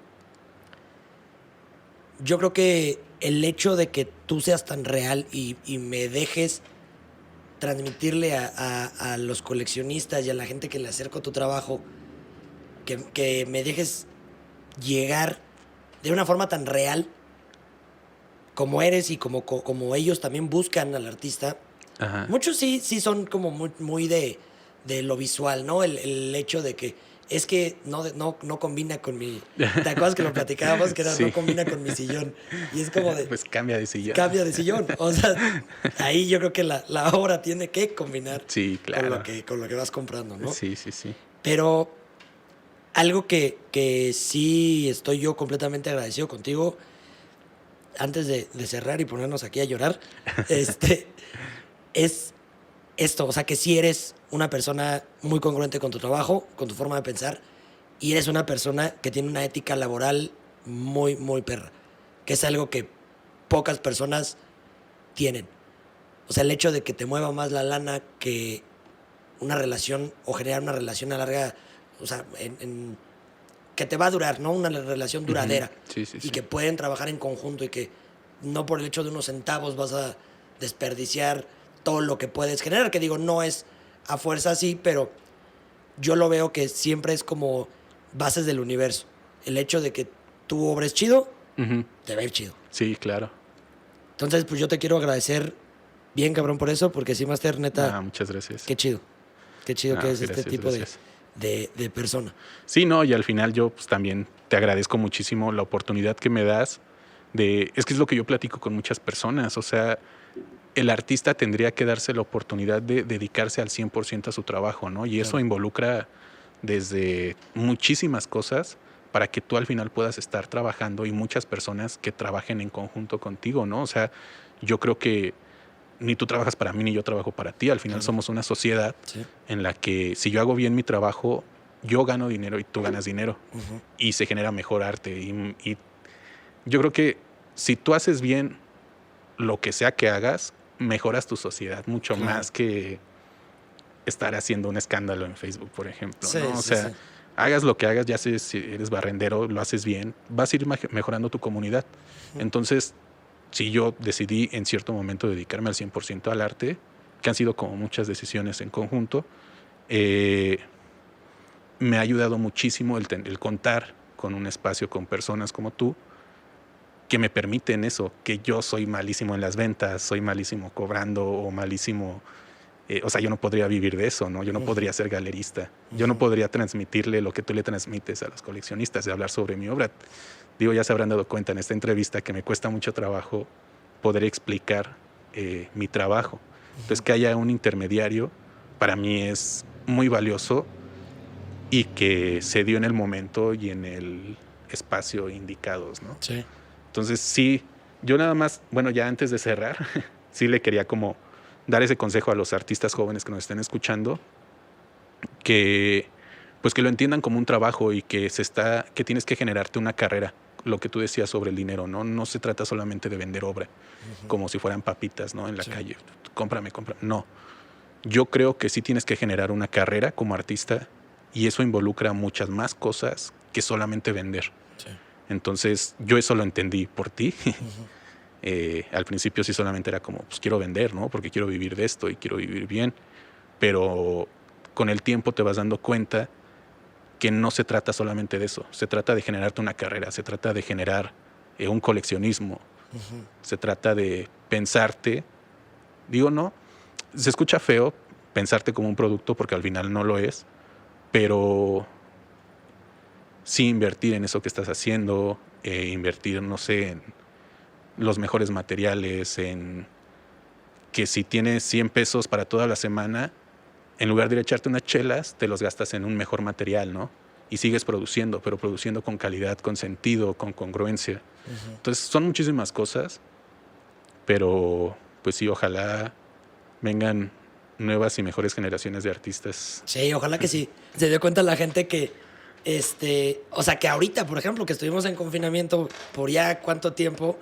yo creo que el hecho de que tú seas tan real y me dejes transmitirle a los coleccionistas y a la gente que le acerco tu trabajo, que me dejes llegar de una forma tan real como eres y como ellos también buscan al artista. Ajá. Muchos sí son como muy de lo visual, ¿no? El hecho de que es que no combina con mi... ¿Te acuerdas que lo platicábamos? Que era, sí. no combina con mi sillón. Y es como de... Pues cambia de sillón. Cambia de sillón. O sea, ahí yo creo que la obra tiene que combinar sí, claro. con lo que vas comprando, ¿no? Sí. Pero algo que sí estoy yo completamente agradecido contigo, antes de cerrar y ponernos aquí a llorar, es esto, o sea, que sí eres una persona muy congruente con tu trabajo, con tu forma de pensar, y eres una persona que tiene una ética laboral muy, muy perra, que es algo que pocas personas tienen. O sea, el hecho de que te mueva más la lana que una relación o generar una relación a larga, o sea, que te va a durar, ¿no? Una relación duradera. Sí. Y que pueden trabajar en conjunto y que no por el hecho de unos centavos vas a desperdiciar todo lo que puedes generar. Que digo, no es a fuerza así, pero yo lo veo que siempre es como bases del universo. El hecho de que tú obres chido, te va a ir chido. Sí, claro. Entonces, pues yo te quiero agradecer bien, cabrón, por eso, porque sí, Master, neta... muchas gracias. Qué chido. Qué chido que es este tipo de persona. Sí, no, y al final yo pues también te agradezco muchísimo la oportunidad que me das es que es lo que yo platico con muchas personas, o sea, el artista tendría que darse la oportunidad de dedicarse al 100% a su trabajo, ¿no? Y eso involucra desde muchísimas cosas para que tú al final puedas estar trabajando y muchas personas que trabajen en conjunto contigo, ¿no? O sea, yo creo que ni tú trabajas para mí ni yo trabajo para ti. Al final somos una sociedad en la que si yo hago bien mi trabajo, yo gano dinero y tú ganas dinero. Y se genera mejor arte. Y yo creo que si tú haces bien lo que sea que hagas, mejoras tu sociedad mucho más que estar haciendo un escándalo en Facebook, por ejemplo, ¿no? O sea, hagas lo que hagas, ya sé si eres barrendero, lo haces bien, vas a ir mejorando tu comunidad. Entonces, si yo decidí en cierto momento dedicarme al 100% al arte, que han sido como muchas decisiones en conjunto, me ha ayudado muchísimo el contar con un espacio con personas como tú que me permiten eso, que yo soy malísimo en las ventas, soy malísimo cobrando o malísimo... o sea, yo no podría vivir de eso, ¿no? Yo no podría ser galerista. Yo no podría transmitirle lo que tú le transmites a los coleccionistas, de hablar sobre mi obra. Digo, ya se habrán dado cuenta en esta entrevista que me cuesta mucho trabajo poder explicar mi trabajo. Entonces, que haya un intermediario, para mí es muy valioso y que se dio en el momento y en el espacio indicados, ¿no? Sí. Entonces, sí, yo nada más, bueno, ya antes de cerrar, sí le quería como dar ese consejo a los artistas jóvenes que nos estén escuchando, que pues que lo entiendan como un trabajo y que que tienes que generarte una carrera, lo que tú decías sobre el dinero, ¿no? No se trata solamente de vender obra, como si fueran papitas, ¿no? En la calle, cómprame. No, yo creo que sí tienes que generar una carrera como artista y eso involucra muchas más cosas que solamente vender. Sí. Entonces, yo eso lo entendí por ti. Al principio sí solamente era como, pues quiero vender, ¿no? Porque quiero vivir de esto y quiero vivir bien. Pero con el tiempo te vas dando cuenta que no se trata solamente de eso. Se trata de generarte una carrera, se trata de generar un coleccionismo. Se trata de pensarte, digo, no, se escucha feo pensarte como un producto porque al final no lo es, pero sí invertir en eso que estás haciendo, invertir, no sé, en los mejores materiales, en que si tienes 100 pesos para toda la semana, en lugar de ir a echarte unas chelas, te los gastas en un mejor material, ¿no? Y sigues produciendo, pero produciendo con calidad, con sentido, con congruencia. Uh-huh. Entonces son muchísimas cosas, pero pues sí, ojalá vengan nuevas y mejores generaciones de artistas. Sí, ojalá que sí. Se dio cuenta la gente que, o sea, que ahorita, por ejemplo, que estuvimos en confinamiento por ya cuánto tiempo,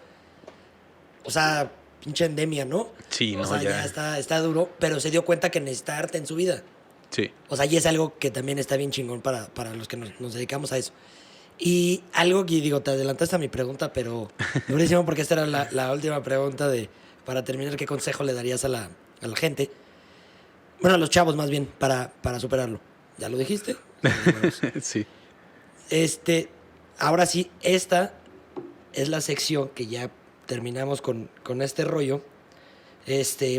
o sea, pinche endemia, ¿no? Sí, o sea, ya está duro, pero se dio cuenta que necesita arte en su vida. Sí. O sea, y es algo que también está bien chingón para los que nos dedicamos a eso. Y algo que digo, te adelantaste a mi pregunta, pero durísimo porque esta era la última pregunta para terminar, ¿qué consejo le darías a la gente? Bueno, a los chavos más bien, para superarlo. ¿Ya lo dijiste? Sí. Ahora sí, esta es la sección que ya terminamos con este rollo.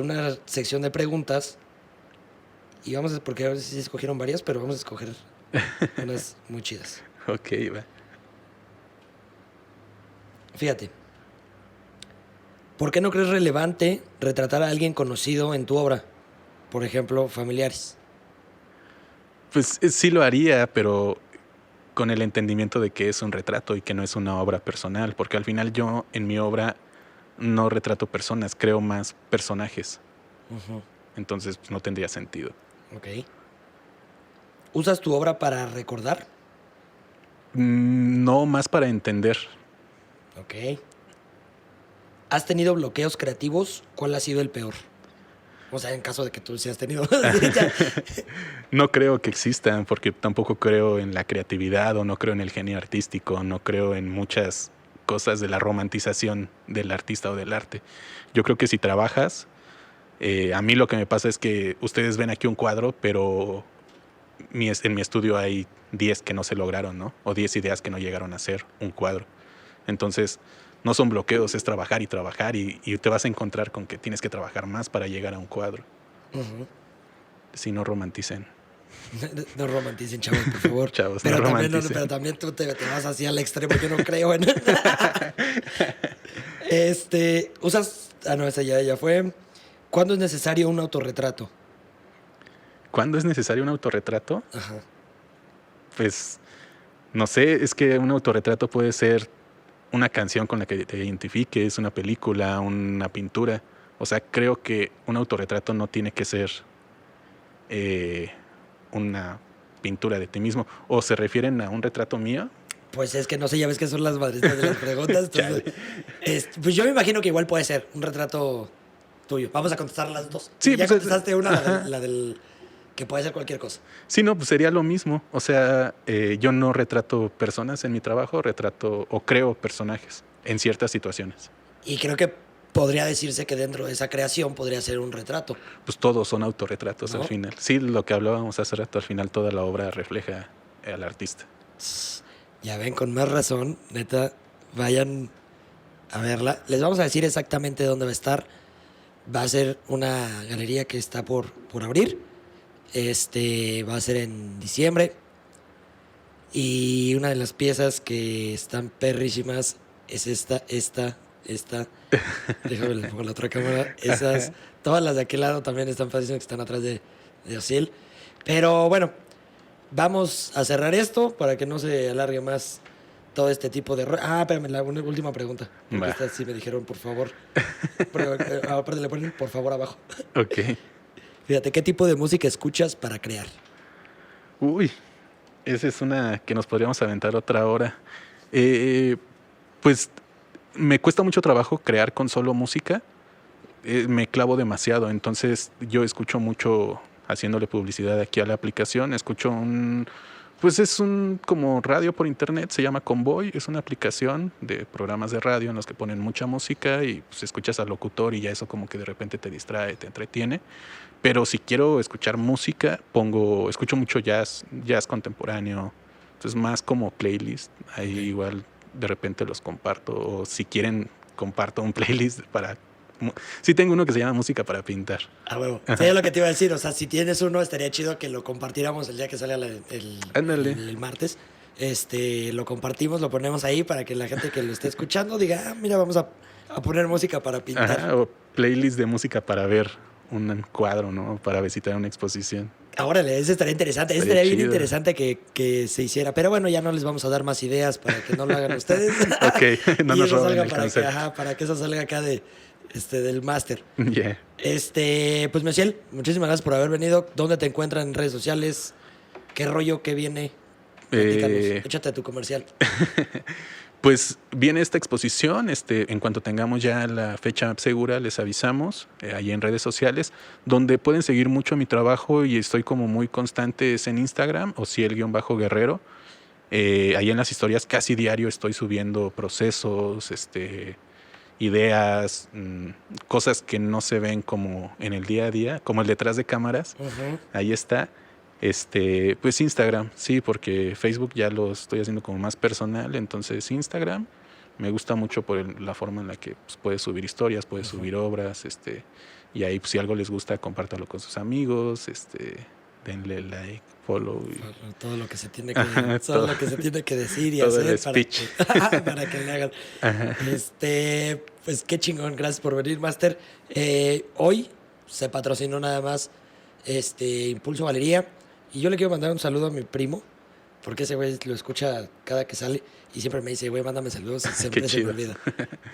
Una sección de preguntas. Y vamos a, porque a veces sí escogieron varias, pero vamos a escoger unas muy chidas. Ok, va. Fíjate. ¿Por qué no crees relevante retratar a alguien conocido en tu obra? Por ejemplo, familiares. Pues sí lo haría, pero con el entendimiento de que es un retrato y que no es una obra personal, porque al final yo en mi obra no retrato personas, creo más personajes. Uh-huh. Entonces pues, no tendría sentido. Ok. ¿Usas tu obra para recordar? No, más para entender. Ok. ¿Has tenido bloqueos creativos? ¿Cuál ha sido el peor? O sea, en caso de que tú sí has tenido. No creo que existan, porque tampoco creo en la creatividad o no creo en el genio artístico, no creo en muchas cosas de la romantización del artista o del arte. Yo creo que si trabajas, a mí lo que me pasa es que ustedes ven aquí un cuadro, pero en mi estudio hay 10 que no se lograron, ¿no? O 10 ideas que no llegaron a ser un cuadro. Entonces, no son bloqueos, es trabajar y trabajar y te vas a encontrar con que tienes que trabajar más para llegar a un cuadro. Uh-huh. Si no romanticen. No romanticen, chavos, por favor. Chavos, pero no también romanticen. Pero también tú te vas así al extremo, yo no creo en... usas... no, esa ya fue. ¿Cuándo es necesario un autorretrato? ¿Cuándo es necesario un autorretrato? Ajá. Pues, no sé, es que un autorretrato puede ser una canción con la que te identifiques, una película, una pintura. O sea, creo que un autorretrato no tiene que ser una pintura de ti mismo. ¿O se refieren a un retrato mío? Pues es que no sé, ya ves que son las madritas de las preguntas. Entonces, pues yo me imagino que igual puede ser un retrato tuyo. Vamos a contestar las dos. Sí, ya pues, contestaste una, la del que puede ser cualquier cosa. Sí, no, pues sería lo mismo. O sea, yo no retrato personas en mi trabajo, retrato o creo personajes en ciertas situaciones. Y creo que podría decirse que dentro de esa creación podría ser un retrato. Pues todos son autorretratos, ¿no? Al final. Sí, lo que hablábamos hace rato, al final toda la obra refleja al artista. Ya ven, con más razón, neta, vayan a verla. Les vamos a decir exactamente dónde va a estar. Va a ser una galería que está por abrir. Va a ser en diciembre. Y una de las piezas que están perrísimas es esta. Déjame le pongo la otra cámara. Todas las de aquel lado también están padrísimas, que están atrás de Osiel. Pero bueno, vamos a cerrar esto para que no se alargue más todo este tipo de... espérame, la última pregunta. Esta sí me dijeron, por favor. Aparte le ponen, por favor, abajo. Ok. Fíjate, ¿qué tipo de música escuchas para crear? Uy, esa es una que nos podríamos aventar otra hora. Pues me cuesta mucho trabajo crear con solo música. Me clavo demasiado, entonces yo escucho mucho, haciéndole publicidad aquí a la aplicación, escucho pues es un como radio por internet, se llama Convoy, es una aplicación de programas de radio en los que ponen mucha música y pues escuchas al locutor y ya eso como que de repente te distrae, te entretiene. Pero si quiero escuchar música, escucho mucho jazz contemporáneo, entonces más como playlist, ahí igual de repente los comparto, o si quieren comparto un playlist para... Sí tengo uno que se llama Música para Pintar. Bueno, sería lo que te iba a decir, o sea, si tienes uno estaría chido que lo compartiéramos el día que salga el martes, lo compartimos, lo ponemos ahí para que la gente que lo esté escuchando diga, mira, vamos a poner música para pintar. Ajá, o playlist de música para ver un cuadro, ¿no? Para visitar una exposición. Órale, eso estaría interesante. Eso estaría bien interesante que se hiciera. Pero bueno, ya no les vamos a dar más ideas para que no lo hagan ustedes. Ok, no nos roben el concepto. Para que eso salga acá del máster. Yeah. Pues Meciel, muchísimas gracias por haber venido. ¿Dónde te encuentran en redes sociales? ¿Qué rollo? ¿Qué viene? Échate tu comercial. Pues viene esta exposición, en cuanto tengamos ya la fecha segura les avisamos ahí en redes sociales, donde pueden seguir mucho mi trabajo y estoy como muy constante es en Instagram, Ociel_Guerrero. Ahí en las historias casi diario estoy subiendo procesos, ideas, cosas que no se ven como en el día a día, como el detrás de cámaras. Uh-huh. Ahí está. Pues Instagram, sí, porque Facebook ya lo estoy haciendo como más personal, entonces Instagram me gusta mucho por la forma en la que pues, puedes subir historias, puedes subir obras, y ahí pues, si algo les gusta, compártalo con sus amigos, denle like, follow. Todo lo que se tiene que, todo lo que se tiene que decir y todo hacer el speech. para que le hagan. Pues qué chingón, gracias por venir, Master. Hoy se patrocinó nada más Impulso Galería. Y yo le quiero mandar un saludo a mi primo, porque ese güey lo escucha cada que sale y siempre me dice, güey, mándame saludos y siempre se me olvida.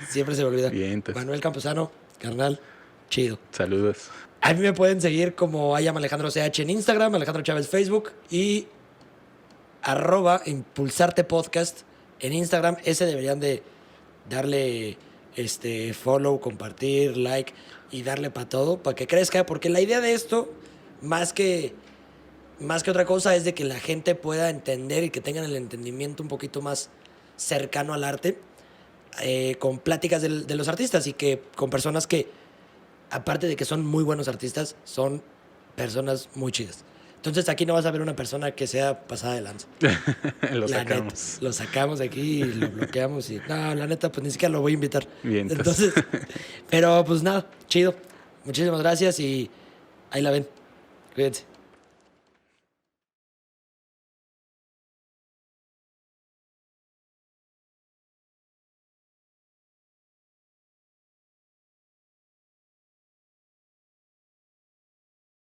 Siempre se me olvida. Bien, Manuel Campuzano, carnal, chido. Saludos. A mí me pueden seguir como @AlejandroCH en Instagram, Alejandro Chávez Facebook y @ImpulsartePodcast en Instagram. Ese deberían de darle follow, compartir, like y darle para todo, para que crezca, porque la idea de esto, más que otra cosa, es de que la gente pueda entender y que tengan el entendimiento un poquito más cercano al arte, con pláticas de los artistas y que con personas que, aparte de que son muy buenos artistas, son personas muy chidas. Entonces aquí no vas a ver una persona que sea pasada de lanza. Lo sacamos. Neta, lo sacamos de aquí y lo bloqueamos y no, la neta, pues ni siquiera lo voy a invitar. Bien, entonces, pero pues nada, chido. Muchísimas gracias y ahí la ven. Cuídense.